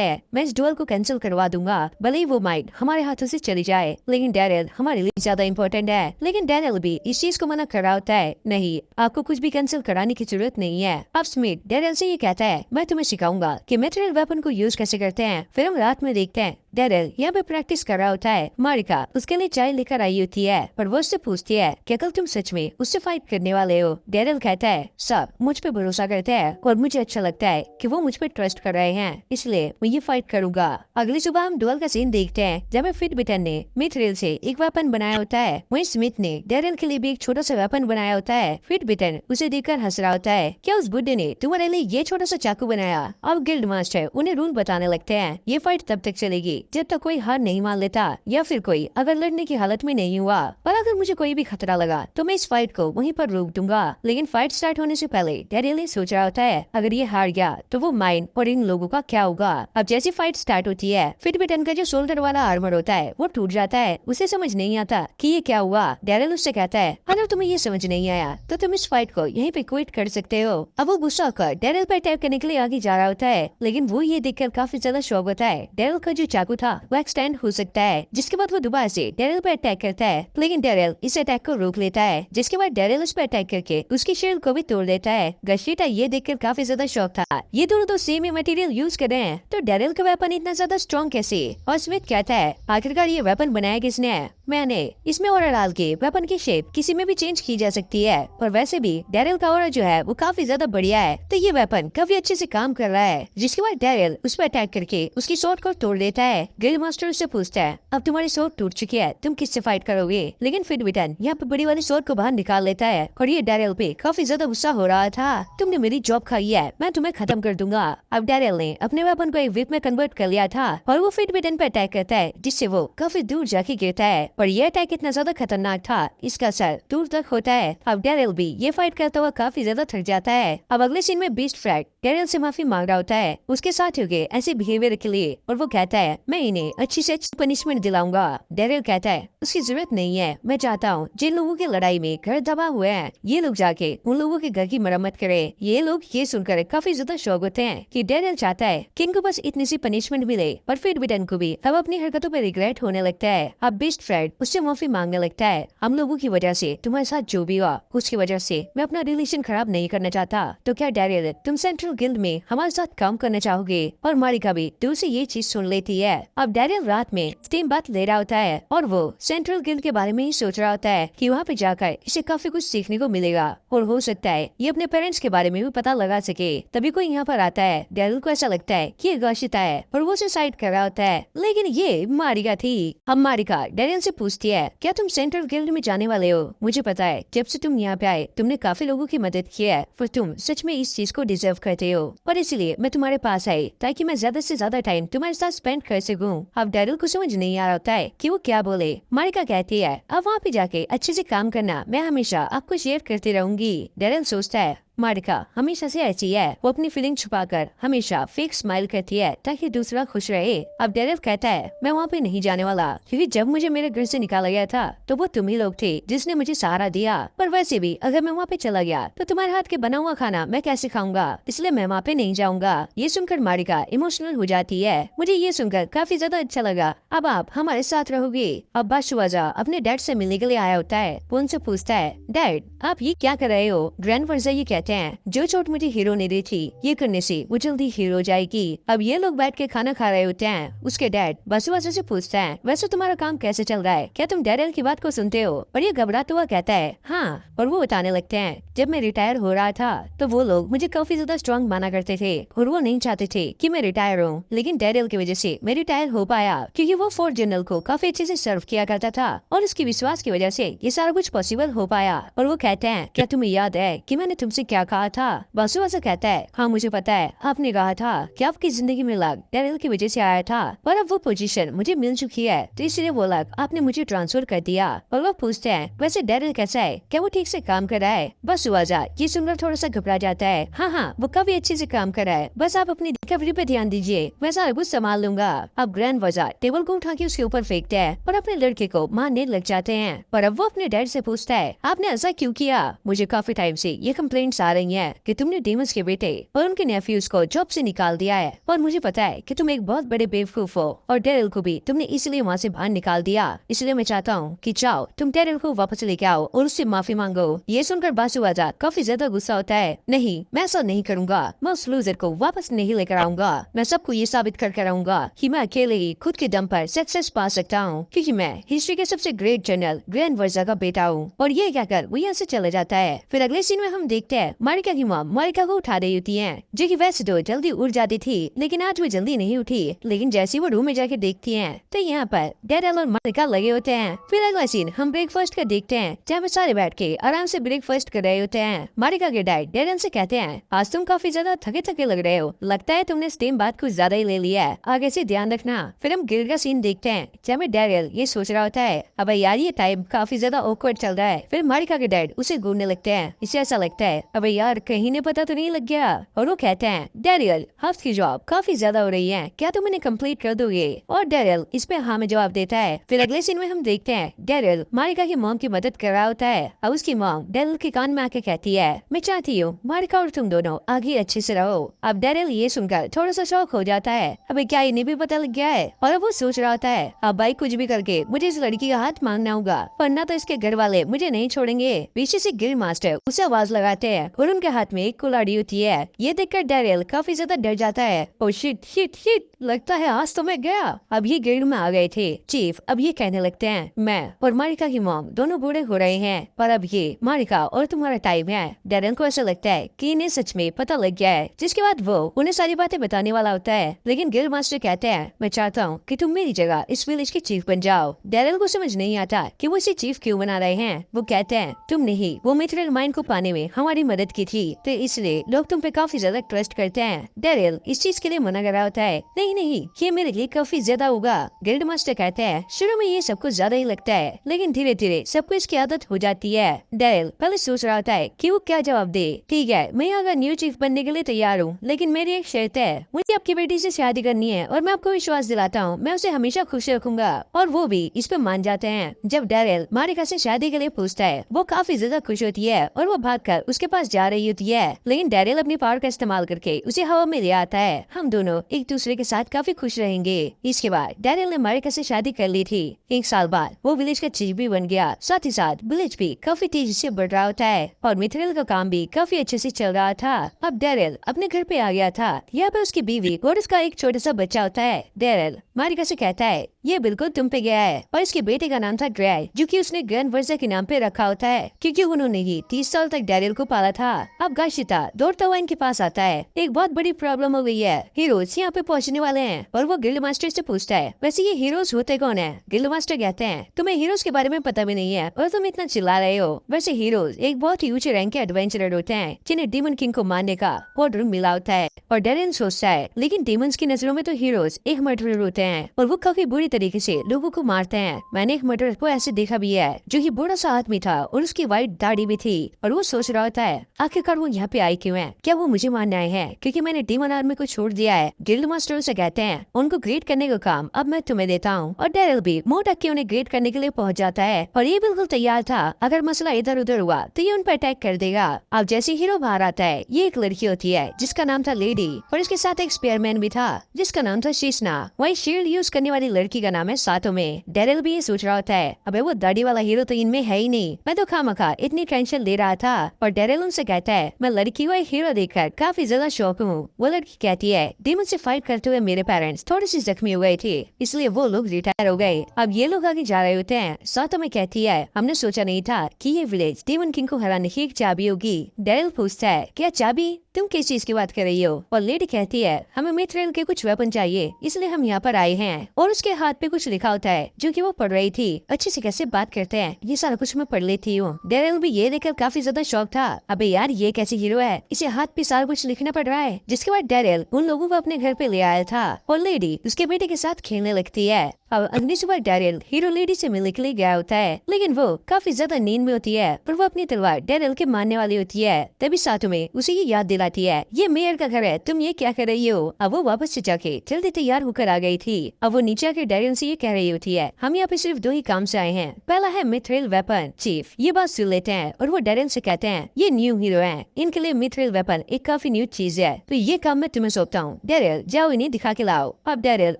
[SPEAKER 1] है, मैं इस डुअल को कैंसिल करवा दूंगा, भले ही वो माइंड हमारे हाथों से चली जाए, लेकिन डैरियल हमारे लिए ज्यादा इम्पोर्टेंट है। लेकिन डैरियल भी इस चीज को मना कर रहा होता है, नहीं आपको कुछ भी कैंसिल कराने की जरूरत नहीं है। अब स्मिथ डैरियल से ये कहता है, मैं तुम्हें सिखाऊंगा कि मिथ्रिल वेपन को यूज कैसे करते हैं। फिर हम रात में देखते हैं डैरियल यहाँ पे प्रैक्टिस कर रहा होता है। मारिका उसके लिए चाय लेकर आई होती है, पर वो उससे पूछती है कि कल तुम सच में उससे फाइट करने वाले हो? डैरियल कहता है, सब मुझ पे भरोसा करते हैं और मुझे अच्छा लगता है कि वो मुझ पे ट्रस्ट कर रहे हैं, इसलिए मैं ये फाइट करूंगा। अगली सुबह हम डुअल का सीन देखते हैं जब फिट बिटन ने मिथ्रिल से एक वेपन बनाया होता है। वहीं स्मिथ ने डैरियल के लिए भी एक छोटा सा वेपन बनाया होता है। फिट बिटन उसे देखकर हंस रहा होता है, क्या उस बुड्ढे ने तुम्हारे लिए ये छोटा सा चाकू बनाया? अब गिल्ड मास्टर उन्हें रूल बताने लगते हैं, ये फाइट तब तक चलेगी जब तक कोई हार नहीं मान लेता या फिर कोई अगर लड़ने की हालत में नहीं हुआ। पर अगर मुझे कोई भी खतरा लगा तो मैं इस फाइट को वहीं पर रोक दूंगा। लेकिन फाइट स्टार्ट होने से पहले डैरियल ये सोच रहा होता है, अगर ये हार गया तो वो माइन और इन लोगों का क्या होगा। अब जैसी फाइट स्टार्ट होती है, फिट बिटन का जो शोल्डर वाला आर्मर होता है वो टूट जाता है। उसे समझ नहीं आता कि ये क्या हुआ। डैरियल उससे कहता है, अगर तुम्हें ये समझ नहीं आया तो तुम इस फाइट को यहीं पे क्विट कर सकते हो। अब वो गुस्सा होकर डैरियल पर अटैक करने के लिए आगे जा रहा होता है, लेकिन वो ये देखकर काफी ज्यादा शौक होता है डैरियल का जो चाकू था वो एक्सटेंड हो सकता है। जिसके बाद वो दोबारा से डैरियल पर अटैक करता है, लेकिन डैरियल इस अटैक को रोक लेता है। जिसके बाद डैरियल उस पर अटैक करके उसकी शील्ड को भी तोड़ देता है। गशीटा ये देखकर काफी ज्यादा शौक था, ये दोनों तो सेम ही मटेरियल यूज कर रहे हैं, तो डैरियल का वेपन इतना ज्यादा स्ट्रॉन्ग कैसे? और स्मिथ कहता है, आखिरकार ये वेपन बनाया किसने है? मैंने। इसमें ऑरा डाल के वेपन की शेप किसी में भी चेंज की जा सकती है, पर वैसे भी डैरियल का ऑरा जो है वो काफी ज्यादा बढ़िया है, तो ये वेपन काफी अच्छे से काम कर रहा है। जिसके बाद डैरियल उस पर अटैक करके उसकी स्वॉर्ड को तोड़ देता है। गिल्ड मास्टर उससे पूछता है, अब तुम्हारी स्वॉर्ड टूट चुकी है, तुम किससे फाइट करोगे? लेकिन फिट बिटन यहाँ पे बड़ी वाली स्वॉर्ड को बाहर निकाल लेता है और ये डैरियल पे काफी ज्यादा गुस्सा हो रहा था, तुमने मेरी जॉब खाई है, मैं तुम्हें खत्म कर दूंगा। अब डैरियल ने अपने वेपन को एक विप में कन्वर्ट कर लिया था और वो फिट बिटन पे अटैक करता है, जिससे वो काफी दूर जाके गिरता है। पर यह अटैक इतना ज्यादा खतरनाक था, इसका असर दूर तक होता है। अब डैरियल भी ये फाइट करता हुआ काफी ज्यादा थक जाता है। अब अगले सीन में बीस्ट फ्रैग डैरियल से माफी मांग रहा होता है उसके साथियों के ऐसे बिहेवियर के लिए, और वो कहता है, मैं इन्हें अच्छी से अच्छी पनिशमेंट दिलाऊंगा। डैरियल कहता है, उसकी जरूरत नहीं है, मैं चाहता हूँ जिन लोगों की लड़ाई में घर दबा हुए हैं ये लोग जाके उन लोगों के घर की मरम्मत करे। ये लोग ये सुनकर काफी ज्यादा शौक होते हैं कि डैरियल चाहता है कि इनको बस इतनी सी पनिशमेंट मिले। पर फिट बिटन को भी अब अपनी हरकतों पर रिग्रेट होने लगता है। अब बीस्ट फ्रैग उससे माफी मांगने लगता है, हम लोगों की वजह से तुम्हारे साथ जो भी हुआ उसकी वजह से मैं अपना रिलेशन खराब नहीं करना चाहता, तो क्या डैरियल तुम सेंट्रल गिल्ड में हमारे साथ काम करना चाहोगे? और मारिका भी दूर से ये चीज सुन लेती है। अब डैरियल रात में स्टीम बात ले रहा होता है और वो सेंट्रल गिल्ड के बारे में ही सोच रहा होता है कि वहाँ पे जाकर इसे काफी कुछ सीखने को मिलेगा और हो सकता है ये अपने पेरेंट्स के बारे में भी पता लगा सके। तभी कोई यहाँ पर आता है, डैरियल को ऐसा लगता है कि ये गौशिता है और वो सुसाइड कर रहा होता है, लेकिन ये मारिका थी। अब मारिका डैरियल से पूछती है, क्या तुम सेंट्रल गिल्ड में जाने वाले हो? मुझे पता है जब से तुम यहाँ पे आए तुमने काफी लोगों की मदद की है, पर तुम सच में इस चीज को डिजर्व करते हो, और इसीलिए मैं तुम्हारे पास आई ताकि मैं ज्यादा से ज्यादा टाइम तुम्हारे साथ स्पेंड कर सकूं। अब डैरियल को समझ नहीं आ रहा होता है कि वो क्या बोले। मारिका कहती है, अब वहाँ पे जाके अच्छे से काम करना, मैं हमेशा आपको शेयर करती रहूंगी। डैरियल सोचता है, मारिका हमेशा से ऐसी है, वो अपनी फीलिंग छुपाकर हमेशा फेक स्माइल करती है ताकि दूसरा खुश रहे। अब डेरिल कहता है मैं वहाँ पे नहीं जाने वाला, क्योंकि जब मुझे मेरे घर से निकाला गया था तो वो तुम ही लोग थे जिसने मुझे सहारा दिया। पर वैसे भी अगर मैं वहाँ पे चला गया तो तुम्हारे हाथ के बना हुआ खाना मैं कैसे खाऊंगा, इसलिए मैं वहाँ पे नहीं जाऊंगा। ये सुनकर मारिका इमोशनल हो जाती है। मुझे ये सुनकर काफी ज्यादा अच्छा लगा, अब आप हमारे साथ रहोगे। अब बाशुआजा अपने डैड से मिलने के लिए आया होता है। वो उनसे पूछता है डैड आप ये क्या कर रहे हो। ग्रैंड वर्जा ये कहते हैं जो चोट मुझे हीरो ने दी थी ये करने से वो जल्दी हीरो जाएगी। अब ये लोग बैठ के खाना खा रहे होते हैं। उसके डैड बाशुआजा से पूछता है वैसे तुम्हारा काम कैसे चल रहा है, क्या तुम डेरिल की बात को सुनते हो। और ये घबराता हुआ कहता है हाँ। और वो बताने लगते हैं जब मैं रिटायर हो रहा था तो वो लोग मुझे काफी ज्यादा स्ट्रॉन्ग माना करते थे और वो नहीं चाहते थे कि मैं रिटायर हूँ, लेकिन डेरिल की वजह से मैं रिटायर हो पाया, क्योंकि वो फोर्थ जनरल को काफी अच्छे से सर्व किया करता था और उसकी विश्वास की वजह से ये सारा कुछ पॉसिबल हो पाया। और वो कहते हैं क्या तुम्हें याद है कि मैंने तुमसे क्या कहा था। बाशुआजा कहता है हाँ मुझे पता है, आपने कहा था कि आपकी जिंदगी में लक डेरिल की वजह से आया था, पर अब वो पोजीशन मुझे मिल चुकी है तो इसलिए वो लक आपने मुझे ट्रांसफर कर दिया। और वो पूछते हैं वैसे डेरिल कैसा है, क्या वो ठीक से काम कर रहा है। बाशुआजा ये सुनकर थोड़ा सा घबरा जाता है। हाँ वो काफी अच्छे से काम कर रहा है, बस आप अपनी रिकवरी पे ध्यान दीजिए, मैं सारा कुछ संभाल लूंगा। अब ग्रैंड वर्जा टेबल को उठा के उसके ऊपर फेंकते हैं और अपने लड़के को मारने लग जाते हैं। और अब वो अपने डैड से पूछता है आपने ऐसा क्यों किया। मुझे काफी टाइम से ये कंप्लेंट्स आ रही हैं कि तुमने डेमस के बेटे और उनके नेफ्यूज को जॉब से निकाल दिया है, और मुझे पता है कि तुम एक बहुत बड़े बेवकूफ हो और डेरिल को भी तुमने इसलिए वहाँ से बाहर निकाल दिया। इसलिए मैं चाहता हूँ कि जाओ तुम डेरिल को वापस लेके आओ और उससे माफी मांगो। ये सुनकर बाशुआजा काफी ज्यादा गुस्सा होता है। नहीं मैं ऐसा नहीं करूंगा, मैं उस लूजर को वापस नहीं लेकर आऊंगा, मैं सबको ये साबित करके रहूंगा कि मैं अकेले ही खुद के दम पर सक्सेस पा सकता हूँ, क्योंकि मैं हिस्ट्री के सबसे ग्रेट जनरल ग्रैंड वर्जा का बेटा हूँ। और ये कहकर वो यहाँ से चले जाता है। फिर अगले सीन में हम देखते हैं मारिका की मॉम मारिका को उठा रही होती है, जो कि वैसे तो जल्दी उठ जाती थी लेकिन आज वो जल्दी नहीं उठी। लेकिन जैसे वो रूम में जाके देखती है तो यहाँ पर डेरिल और मारिका लगे होते हैं। फिर अगला सीन हम ब्रेकफास्ट का देखते हैं, जहाँ पे सारे बैठ के आराम से ब्रेकफास्ट कर रहे होते हैं। मारिका के डैड डेरिल से कहते हैं आज तुम काफी ज्यादा थके थके लग रहे हो, लगता है तुमने सेम बात कुछ ज्यादा ही ले लिया है, आगे से ध्यान रखना। फिर हम गिल का सीन देखते हैं जहाँ में डेरिल ये सोच रहा होता है अब यार ये टाइम काफी ज्यादा ऑकवर्ड चल रहा है। फिर मारिका के डैड उसे घूरने लगते हैं, इसे ऐसा लगता है अब यार कहीं ने पता तो नहीं लग गया। और वो कहते हैं डेरिल हफ्ते की जॉब काफी ज्यादा हो रही है, क्या तुम इन्हें कंप्लीट कर दोगे। और डेरिल इस पे हाँ में जवाब देता है। फिर अगले सीन में हम देखते हैं डेरिल मारिका की मॉम की मदद कर रहा होता है। अब उसकी मॉम डेरिल के कान में आके कहती है मैं चाहती हूँ मारिका और तुम दोनों आगे अच्छे से रहो। अब डेरिल ये सुनकर थोड़ा सा शौक हो जाता है, अबे क्या इन्हें भी पता लग गया है। और अब वो सोच रहा होता है अब भाई कुछ भी करके मुझे इस लड़की का हाथ मांगना होगा, वरना तो इसके घर वाले मुझे नहीं छोड़ेंगे। पीछे से गिल मास्टर उसे आवाज लगाते हैं और उनके हाथ में एक कुल्हाड़ी होती है। ये देखकर डेरिल काफी ज्यादा डर जाता है। ओ शिट शिट शिट, लगता है आज तो मैं गया। अब ये गिल्ड में आ गए थे चीफ। अब ये कहने लगते हैं मैं और मारिका की मॉम दोनों बूढ़े हो रहे हैं, पर अब ये मारिका और तुम्हारा टाइम है। डेरिल को ऐसा लगता है कि इन्हें सच में पता लग गया है, जिसके बाद वो उन्हें सारी बातें बताने वाला होता है। लेकिन गिल्ड मास्टर कहते हैं मैं चाहता हूँ कि तुम मेरी जगह इस विलेज के चीफ बन जाओ। डेरिल को समझ नहीं आता कि वो इसे चीफ क्यों बना रहे हैं। वो कहते हैं तुम नहीं, वो मिथरल माइन को पाने में हमारी मदद की थी तो इसलिए लोग तुम पे काफी ज्यादा ट्रस्ट करते हैं। डेरिल इस चीज के लिए मना कर रहा होता है, नहीं नहीं ये मेरे लिए काफी ज्यादा होगा। गिल्ड मास्टर कहते हैं शुरू में ये सब कुछ ज्यादा ही लगता है, लेकिन धीरे धीरे सबको इसकी आदत हो जाती है। डेरिल पहले सोच रहा होता है कि वो क्या जवाब दे। ठीक है मैं अगर न्यू चीफ बनने के लिए तैयार हूँ, लेकिन मेरी एक शर्त है, मुझे आपकी बेटी से शादी करनी है और मैं आपको विश्वास दिलाता हूँ मैं उसे हमेशा खुश रखूंगा। और वो भी इस पे मान जाते हैं। जब डेरिल मारिका से शादी के लिए पूछता है वो काफी ज्यादा खुश होती है और वो भागकर उसके पास जा रही होती है, लेकिन डेरिल अपनी पावर का इस्तेमाल करके उसे हवा में ले आता है। हम दोनों एक दूसरे के साथ काफी खुश रहेंगे। इसके बाद डेरिल ने मारिका से शादी कर ली थी। एक साल बाद वो विलेज का चीफ भी बन गया, साथ ही साथ विलेज भी काफी तेजी से बढ़ रहा होता है और मिथरल का काम भी काफी अच्छे से चल रहा था। अब डेरिल अपने घर पे आ गया था। यहाँ पे उसकी बीवी और उसका एक छोटा सा बच्चा होता है। डेरिल मारिका से कहता है ये बिल्कुल तुम पे गया है, और इसके बेटे का नाम था ग्रे, जो कि उसने ग्रैंड वर्जा के नाम पे रखा होता है क्योंकि उन्होंने ही 30 साल तक डेरिल को पाला था। अब गाशिता दौड़ता हुआ इनके पास आता है, एक बहुत बड़ी प्रॉब्लम हो गई है, हीरोज यहाँ पे पहुँचने वाले हैं। और वो गिल्ड मास्टर से पूछता है वैसे ये हीरोज होते कौन है। गिल्ड मास्टर कहते हैं तुम्हें हीरोज के बारे में पता भी नहीं है और तुम इतना चिल्ला रहे हो। वैसे हीरोज एक बहुत ही ऊंचे रैंक के एडवेंचरर होते हैं जिन्हें डीमन किंग को मारने का ऑर्डर मिला होता है। और डेरिल सोचता है लेकिन डीमंस की नजरों में तो हीरोज एक मर्डरर होते हैं और वो काफी बुरी तरीके से लोगों को मारते हैं। मैंने एक मर्डर को ऐसे देखा भी है जो कि बूढ़ा सा आदमी था और उसकी वाइट दाढ़ी भी थी और वो सोच रहा होता है आखिरकार वो यहाँ पे आई क्यों है, क्या वो मुझे मारने आए हैं क्योंकि मैंने डीमन आर्मी को छोड़ दिया है। गिल्ड मास्टर से कहते हैं उनको ग्रेड करने का काम अब मैं तुम्हें देता हूँ और डेरिल भी मुंह ढक के उन्हें ग्रेड करने के लिए पहुंच जाता है और ये बिल्कुल तैयार था अगर मसला इधर उधर हुआ तो ये उन पर अटैक कर देगा। अब जैसे हीरो बाहर आता है ये एक लड़की होती है जिसका नाम था लेडी और इसके साथ एक स्पेयरमैन भी था जिसका नाम था शीशना। वही शील्ड यूज करने वाली लड़की का नाम है सातोमे। डेरिल भी ये सोच रहा होता है अबे वो दाढ़ी वाला हीरो तो इनमें है ही नहीं, मैं तो खामखा इतनी टेंशन ले रहा था। और डेरिल उनसे कहता है मैं लड़की को एक हीरो देखकर काफी ज्यादा शौक हूँ। वो लड़की कहती है डीमन से फाइट करते हुए मेरे पेरेंट्स थोड़ी सी जख्मी हो गए थे इसलिए वो लोग रिटायर हो गए। अब ये लोग आगे जा रहे होते हैं। सातोमे कहती है हमने सोचा नहीं था कि ये विलेज डीमन किंग को हराने की एक चाबी होगी। डेरिल पूछता है क्या चाबी, तुम किस चीज की बात कर रही हो? और लेडी कहती है हमें मिथ्रेल के कुछ वेपन चाहिए इसलिए हम यहाँ पर आए हैं। और उसके हाथ पे कुछ लिखा होता है जो कि वो पढ़ रही थी। अच्छे से कैसे बात करते हैं, ये सारा कुछ मैं पढ़ लेती हूँ। डेरिल भी ये देखकर काफी ज्यादा शौक था, अबे यार ये कैसी हीरो है, इसे हाथ पे सारा कुछ लिखना पड़ रहा है। जिसके बाद डेरिल उन लोगों को अपने घर पे ले आया था और लेडी उसके बेटे के साथ खेलने लगती है। अब अगली सुबह डेरिल हीरो लेडी से मिलने के लिए गया होता है लेकिन वो काफी ज्यादा नींद में होती है पर वो अपनी तलवार डेरिल के मारने वाली होती है। तभी सातोमे उसे ये याद दिलाती है ये मेयर का घर है, तुम ये क्या कर रही हो? अब वो वापस से जाके जल्दी तैयार होकर आ गई थी। अब वो नीचे आके डेरिल से ये कह रही होती है हम यहाँ पे सिर्फ दो ही काम से आए हैं, पहला है मिथ्रेल वेपन। चीफ ये बात सुन लेते हैं और वो डेरिल से कहते हैं ये न्यू हीरो है, इनके लिए मिथ्रेल वेपन एक काफी न्यू चीज है तो ये काम मैं तुम्हें सौंपता हूँ। डेरिल जाओ इन्हें दिखा के लाओ। अब डेरिल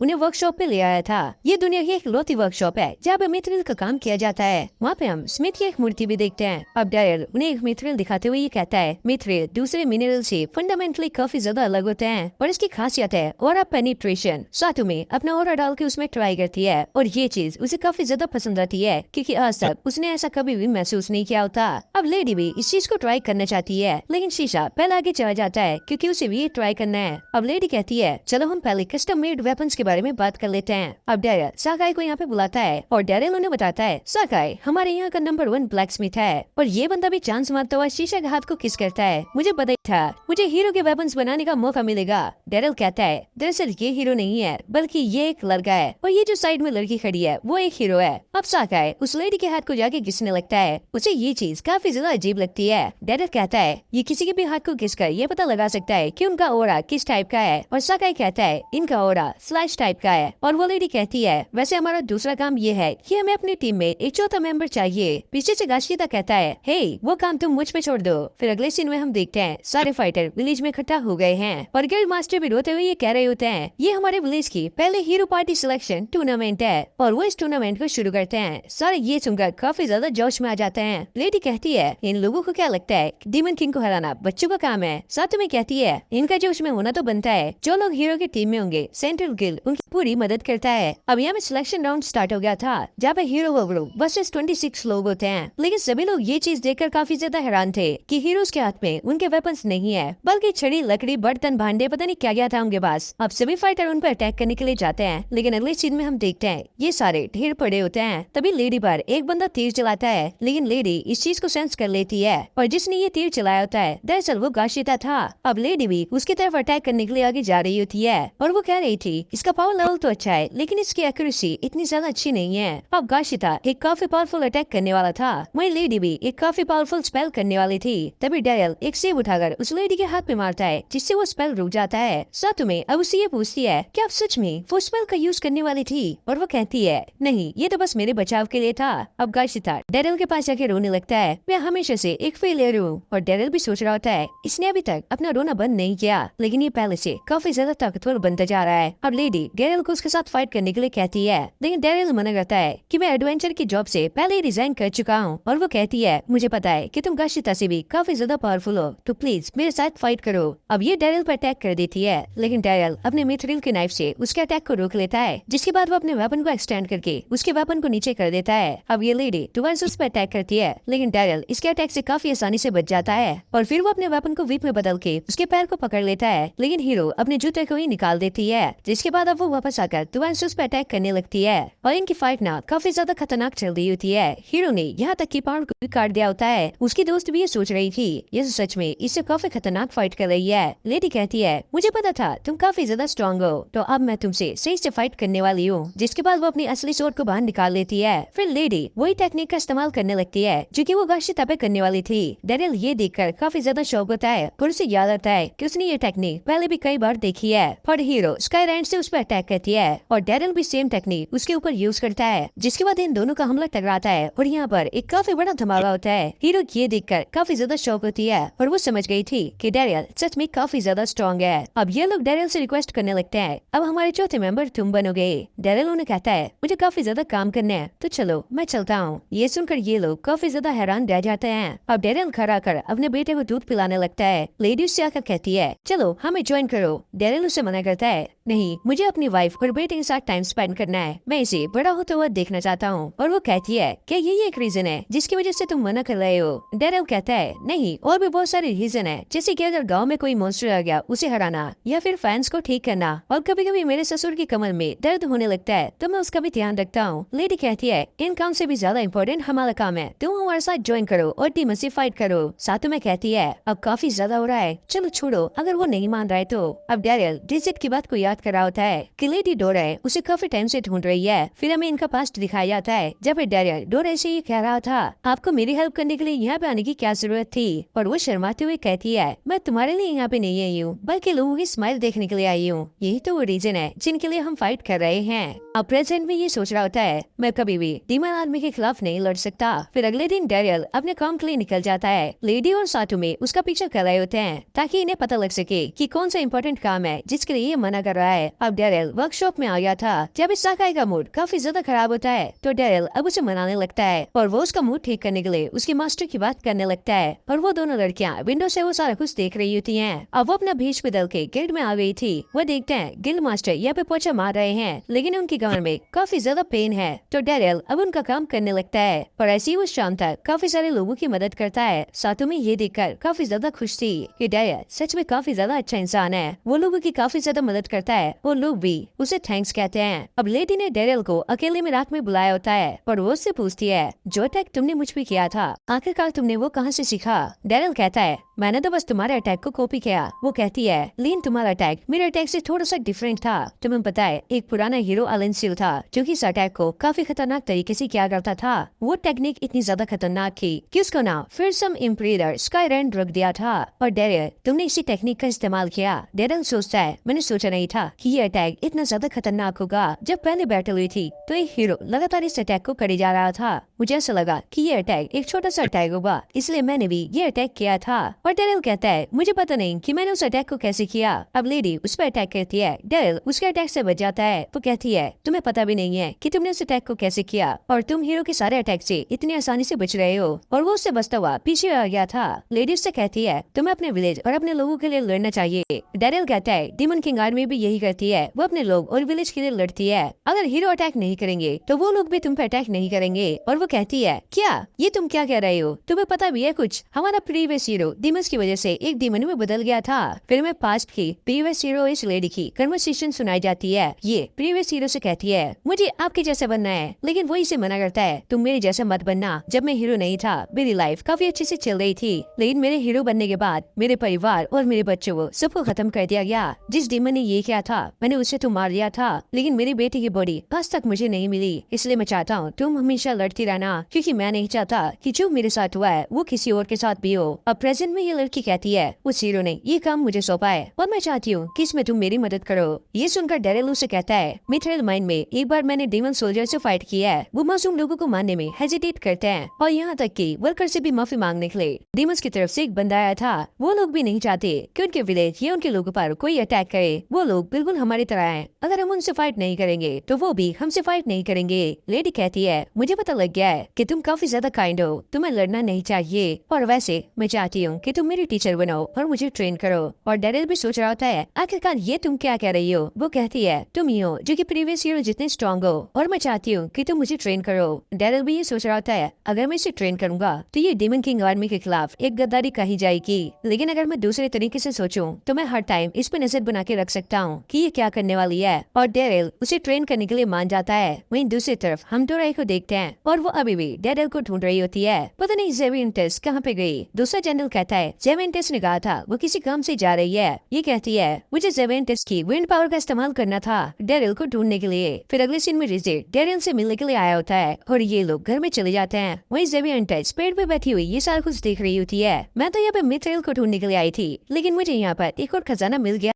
[SPEAKER 1] उन्हें वर्कशॉप पे ले आया था। ये दुनिया की एक लौती वर्कशॉप है जहाँ पे मिथ्रेल का काम किया जाता है। वहाँ पे हम स्मिथ की एक मूर्ति भी देखते हैं। अब डेरिल उन्हें एक मिथ्रेल दिखाते हुए ये कहता है मिथ्रेल दूसरे मिनरल से फंडामेंटली काफी ज्यादा अलग होते हैं और इसकी खासियत है ऑरा पेनिट्रेशन। सातोमे अपना ऑरा डाल के उसमें ट्राई करती है और ये चीज उसे काफी ज्यादा पसंद आती है क्योंकि आज तक उसने ऐसा कभी भी महसूस नहीं किया होता। अब लेडी भी इस चीज को ट्राई करना चाहती है लेकिन शीशा पहले आगे चला जाता है क्योंकि उसे भी ये ट्राई करना है। अब लेडी कहती है चलो हम पहले कस्टम मेड वेपन्स के बारे में बात कर लेते हैं। अब डेरिल साकाई को यहाँ पे बुलाता है और डेरिल उन्हें बताता है साकाई हमारे यहाँ का नंबर 1 ब्लैक स्मिथ है और ये बंदा भी चांस मारता हुआ शीशा के हाथ को किस करता है। मुझे पता ही था मुझे हीरो के वेपन्स बनाने का मौका मिलेगा। डेरिल कहता है दरअसल ये हीरो नहीं है बल्कि ये एक लड़का है और ये जो साइड में लड़की खड़ी है वो एक हीरो है। अब साकाई उस लेडी के हाथ को जाके घिसने लगता है, उसे ये चीज काफी ज्यादा अजीब लगती है। डेरिल कहता है ये किसी के भी हाथ को घिसकर ये पता लगा सकता है कि उनका ओरा किस टाइप का है और साकाई कहता है इनका ओरा स्लैश टाइप का है। और वो लेडी कहती है वैसे हमारा दूसरा काम ये है कि हमें अपनी टीम में एक चौथा मेंबर चाहिए। पीछे से गाशिता कहता है हे वो काम तुम मुझ पे छोड़ दो। फिर अगले सीन में हम देखते हैं सारे फाइटर विलेज में इकट्ठा हो गए हैं और गिल्ड मास्टर भी रोते हुए ये कह रहे होते हैं ये हमारे विलेज की पहले हीरो पार्टी सिलेक्शन टूर्नामेंट है और वो इस टूर्नामेंट को शुरू करते हैं। सारे ये सुनकर काफी ज्यादा जोश में आ जाते हैं। लेडी कहती है इन लोगों को क्या लगता है डीमन किंग को हराना बच्चों का काम है। सातोमे कहती है इनका जोश में होना तो बनता है, जो लोग हीरो की टीम में होंगे सेंट्रल गिल्ड उनकी पूरी मदद करता है। अब यहाँ में सिलेक्शन राउंड स्टार्ट हो गया था जहाँ पे हीरो ग्रुप वर्सेस 26 लोग होते हैं लेकिन सभी लोग ये चीज देखकर काफी ज्यादा हैरान थे कि हीरोज के हाथ में उनके वेपन्स नहीं है बल्कि छड़ी लकड़ी बर्तन भांडे पता नहीं क्या क्या था उनके पास। अब सभी फाइटर उन पर अटैक करने के लिए जाते हैं लेकिन अगले सीन में हम देखते हैं ये सारे ढेर पड़े होते हैं। तभी लेडी पर एक बंदा तीर चलाता है लेकिन लेडी इस चीज को सेंस कर लेती है और जिसने ये तीर चलाया होता है दरअसल वो गाशिता था। अब लेडी भी उसकी तरफ अटैक करने के लिए आगे जा रही होती है और वो कह रही थी इसका पावर लेवल तो अच्छा है लेकिन इसकी एक्यूरेसी इतनी ज्यादा अच्छी नहीं है। अब गाशिता एक काफी पावरफुल अटैक करने वाला था, वही लेडी भी एक काफी पावरफुल स्पेल करने वाली थी। तभी डेरिल एक सेब उठाकर उस लेडी के हाथ पे मारता है जिससे वो स्पेल रुक जाता है। सातोमे अब उससे ये पूछती है क्या आप सच में वो स्पेल का यूज करने वाली थी और वो कहती है नहीं ये तो बस मेरे बचाव के लिए था। अब गाशिता डेरिल के पास जाके रोने लगता है मैं हमेशा से एक फेलियर हूँ और डेरिल भी सोच रहा होता है इसने अभी तक अपना रोना बंद नहीं किया लेकिन ये पहले से काफी ज्यादा ताकतवर बनता जा रहा है। अब लेडी डेरिल को उसके साथ फाइट करने के लिए कहती है लेकिन डेरिल मना करता है कि मैं एडवेंचर की जॉब से पहले ही रिजाइन कर चुका हूँ और वो कहती है मुझे पता है कि तुम गाशिता से भी काफी ज्यादा पावरफुल हो तो प्लीज मेरे साथ फाइट करो। अब ये डेरिल पर अटैक कर देती है लेकिन डेरिल अपने मिथ्रिल के नाइफ से उसके अटैक को रोक लेता है जिसके बाद वो अपने वेपन को एक्सटेंड करके उसके वेपन को नीचे कर देता है। अब ये लेडी दोबारा उस पर अटैक करती है लेकिन डेरिल इसके अटैक से काफी आसानी से बच जाता है और फिर वो अपने वेपन को व्हीप में बदल के उसके पैर को पकड़ लेता है लेकिन हीरो अपने जूते को ही निकाल देती है जिसके बाद अब वो वापस आकर दोबारा उस पर अटैक करने लगती है और इनकी फाइट ना काफी ज्यादा खतरनाक चल रही होती है। हीरो ने यहाँ तक कि पहाड़ को भी काट दिया होता है। उसकी दोस्त भी ये सोच रही थी ये तो सच में इससे काफी खतरनाक फाइट कर रही है। लेडी कहती है मुझे पता था तुम काफी ज्यादा स्ट्रॉन्ग हो, तो अब मैं तुमसे सही से फाइट करने वाली हूँ। जिसके बाद वो अपनी असली स्वord को बाहर निकाल लेती है। फिर लेडी वही टेक्निक का इस्तेमाल करने लगती है जो कि वो गाशिता पे करने वाली थी। डेरिल ये देखकर काफी ज्यादा शौक होता है और उसे याद आता है कि उसने ये टेक्निक पहले भी कई बार देखी है। पर हीरो स्काईराइड से उस पर अटैक करती है और डेरिल भी सेम टेक्निक उसके ऊपर यूज करता है। जिसके बाद इन दोनों का हमला टकराता है और यहाँ पर एक काफी बड़ा धमाका होता है। हीरो ये देखकर काफी ज्यादा शौक होती है और वो समझ गई थी कि डेरिल सच में काफी ज्यादा स्ट्रॉन्ग है। अब ये लोग डेरिल से रिक्वेस्ट करने लगते हैं अब हमारे चौथे मेंबर तुम बनोगे। डेरिल उन्हें कहता है मुझे काफी ज्यादा काम करना है तो चलो मैं चलता हूँ। ये सुनकर ये लोग काफी ज्यादा हैरान रह जाते हैं। अब डेरिल खड़ा कर अपने बेटे को दूध पिलाने लगता है। लेडी उससे आकर कहती है चलो हमें ज्वाइन करो। डेरिल उसे मना करता है नहीं, मुझे अपनी वाइफ और बेटे के साथ टाइम स्पेंड करना है, मैं इसे बड़ा होता हुआ देखना चाहता हूँ। और वो कहती है क्या यही एक रीजन है जिसकी वजह से तुम मना कर रहे हो। डेरिल कहता है नहीं, और भी बहुत सारे रीजन है, जैसे कि अगर गांव में कोई मॉन्स्टर आ गया उसे हराना या फिर फैंस को ठीक करना, और कभी कभी मेरे ससुर की कमर में दर्द होने लगता है तो मैं उसका भी ध्यान रखता हूँ। लेडी कहती है इन काम से भी ज्यादा इम्पोर्टेंट हमारा काम है, तुम हमारे साथ ज्वाइन करो और टीम से फाइट करो। साथ में कहती है अब काफी ज्यादा हो रहा है, चलो छोड़ो, अगर वो नहीं मान रहा है तो। अब डेरिल डिजिट की बात को याद कर रहा होता है कि लेडी डोरे उसे काफी टाइम से ढूंढ रही है। फिर हमें इनका पास्ट दिखाया जाता है जब डेरिल डोरे से ये कह रहा था आपको मेरी हेल्प करने के लिए यहाँ पे आने की क्या जरूरत थी, और वो शर्माते हुए कहती है मैं तुम्हारे लिए यहाँ पे नहीं आई हूँ बल्कि लोगों की स्माइल देखने के लिए आई हूँ, यही तो वो रीजन है जिनके लिए हम फाइट कर रहे हैं। अब प्रेजेंट में ये सोच रहा होता है मैं कभी भी डीमन आर्मी के खिलाफ नहीं लड़ सकता। फिर अगले दिन डेरिल अपने काम के लिए निकल जाता है। लेडी और साथू में उसका पीछा कर रहे होते हैं ताकि इन्हें पता लग सके कि कौन सा इम्पोर्टेंट काम है जिसके लिए ये मना कर रहा है। अब डेरिल वर्कशॉप में आ गया था। जब इस साकाई का मूड काफी ज्यादा खराब होता है तो डेरिल अब उसे मनाने लगता है और वो उसका मूड ठीक करने के लिए उसके मास्टर की बात करने लगता है। और वो दोनों लड़कियां विंडो से वो सारा कुछ देख रही होती हैं। अब वो अपना भेष बदल के गिल्ड में आ गई थी। वो देखते हैं गिल्ड मास्टर यहाँ पे पोछा मार रहे हैं लेकिन उनकी कमर में काफी ज्यादा पेन है, तो डेरिल अब उनका काम करने लगता है। और ऐसे ही वो शाम तक काफी सारे लोगों की मदद करता है। साथों में ये देखकर काफी ज्यादा खुश थी कि डेरिल सच में काफी ज्यादा अच्छा इंसान है, वो लोगों की काफी ज्यादा मदद करता है, वो लोग भी उसे थैंक्स कहते हैं। अब लेडी ने डेरिल को अकेले में रात में बुलाया होता है और वो उससे पूछती है जो अटैक तुमने मुझ पे किया था आखिरकार तुमने वो कहाँ से सीखा। डेरिल कहता है मैंने तो बस तुम्हारे अटैक को कॉपी किया। वो कहती है लेकिन तुम्हारा अटैक मेरे अटैक से थोड़ा सा डिफरेंट था। तुम्हें पता है एक पुराना हीरो अलेन सील था जो कि इस अटैक को काफी खतरनाक तरीके से किया करता था। वो टेक्निक इतनी ज्यादा खतरनाक थी कि उसको ना फिर सम इम्पीरियर स्काईराइड रख दिया था। और डेरिल तुमने इसी टेक्निक का इस्तेमाल किया। डेरिल सोचता है मैंने सोचा नहीं था कि ये अटैक इतना ज्यादा खतरनाक होगा। जब पहले बैटल हुई थी तो एक हीरो लगातार इस अटैक को करे जा रहा था। मुझे ऐसा लगा कि ये अटैक एक छोटा सा अटैक होगा, इसलिए मैंने भी ये अटैक किया था। और डेरिल कहता है मुझे पता नहीं कि मैंने उस अटैक को कैसे किया। अब लेडी उस पर अटैक करती है। डेरिल उसके अटैक से बच जाता है। वो कहती है तुम्हें पता भी नहीं है कि तुमने उस अटैक को कैसे किया और तुम हीरो के सारे अटैक से इतनी आसानी से बच रहे हो। और वो उससे बचता हुआ पीछे आ गया था। लेडी उससे कहती है तुम्हें अपने विलेज और अपने लोगों के लिए लड़ना चाहिए। डेरिल कहता है डीमन किंग आर्मी भी यही करती है, वो अपने लोग और विलेज के लिए लड़ती है। अगर हीरो अटैक नहीं करेंगे तो वो लोग भी तुम पे अटैक नहीं करेंगे। और वो कहती है क्या ये तुम क्या कह रहे हो, तुम्हें पता भी है कुछ, हमारा प्रीवियस हीरो डीमंस की वजह से एक डीमन में बदल गया था। फिर मैं पास्ट की प्रीवियस हीरो इस लेडी की कन्वर्सेशन सुनाई जाती है। ये प्रीवियस हीरो से कहती है मुझे आपके जैसा बनना है, लेकिन वो इसे मना करता है तुम मेरे जैसा मत बनना। जब मैं हीरो नहीं था मेरी लाइफ काफी अच्छे से चल रही थी, लेकिन मेरे हीरो बनने के बाद मेरे परिवार और मेरे बच्चों को सबको खत्म कर दिया गया। जिस डीमन ने ये किया था मैंने उसे तो मार दिया था, लेकिन मेरी बेटी की बॉडी आज तक मुझे नहीं मिली। इसलिए मैं चाहता हूँ तुम हमेशा लड़ती रहना, क्योंकि मैं नहीं चाहता कि जो मेरे साथ हुआ है वो किसी और के साथ भी हो। अब प्रेजेंट में ये लड़की कहती है उस हीरो ने ये काम मुझे सौंपा है और मैं चाहती हूँ कि इसमें तुम मेरी मदद करो। ये सुनकर डेरिल उसे कहता है मिथेल माइंड में एक बार मैंने डीमन सोल्जर से फाइट किया है, वो मासूम लोगों को मारने में हेजिटेट करते हैं और यहाँ तक कि वर्कर से भी माफी मांगने के लिए डीमंस की तरफ से एक बंदा आया था। वो लोग भी नहीं चाहते कि उनके विलेज या उनके लोगों पर कोई अटैक करे। वो लोग बिल्कुल हमारी तरह हैं, अगर हम उनसे फाइट नहीं करेंगे तो वो भी हमसे फाइट नहीं करेंगे। लेडी कहती है मुझे पता लग गया है कि तुम काफी ज्यादा काइंड हो, तुम्हें लड़ना नहीं चाहिए, और वैसे मैं चाहती हूँ कि तुम मेरी टीचर बनो और मुझे ट्रेन करो। और डेरिल भी सोच रहा होता है आखिरकार ये तुम क्या कह रही हो। वो कहती है तुम ही हो जो कि प्रीवियस ईयर जितने स्ट्रॉन्ग हो और मैं चाहती हूँ कि तुम मुझे ट्रेन करो। डेरिल भी ये सोच रहा होता है अगर मैं इसे ट्रेन करूंगा तो ये डेमन किंग आर्मी के खिलाफ एक गद्दारी कही जाएगी, लेकिन अगर मैं दूसरे तरीके से सोचूं तो मैं हर टाइम इस पे नजर बना के रख सकता हूँ कि ये क्या करने वाली है। और डेरिल उसे ट्रेन करने के लिए मान जाता है। वहीं दूसरी तरफ हम डोराई को देखते हैं और वो अभी भी डेरिल को ढूंढ रही होती है। पता नहीं जेवियंटेस कहाँ पे गई। दूसरा जनरल कहता है जेवियंटेस ने कहा था वो किसी काम से जा रही है। ये कहती है मुझे जेवियंटेस की विंड पावर का इस्तेमाल करना था डेरिल को ढूंढने के लिए। फिर अगले सीन में रिजेट डेरिल से मिलने के लिए आया होता है और ये लोग घर में चले जाते हैं। वहीं जेवियंटेस पेड़ पे बैठी हुई ये सारा कुछ देख रही होती है। मैं तो यहाँ पे मिथेल को ढूंढने के लिए आई थी, लेकिन मुझे यहाँ पर एक और खजाना मिल गया।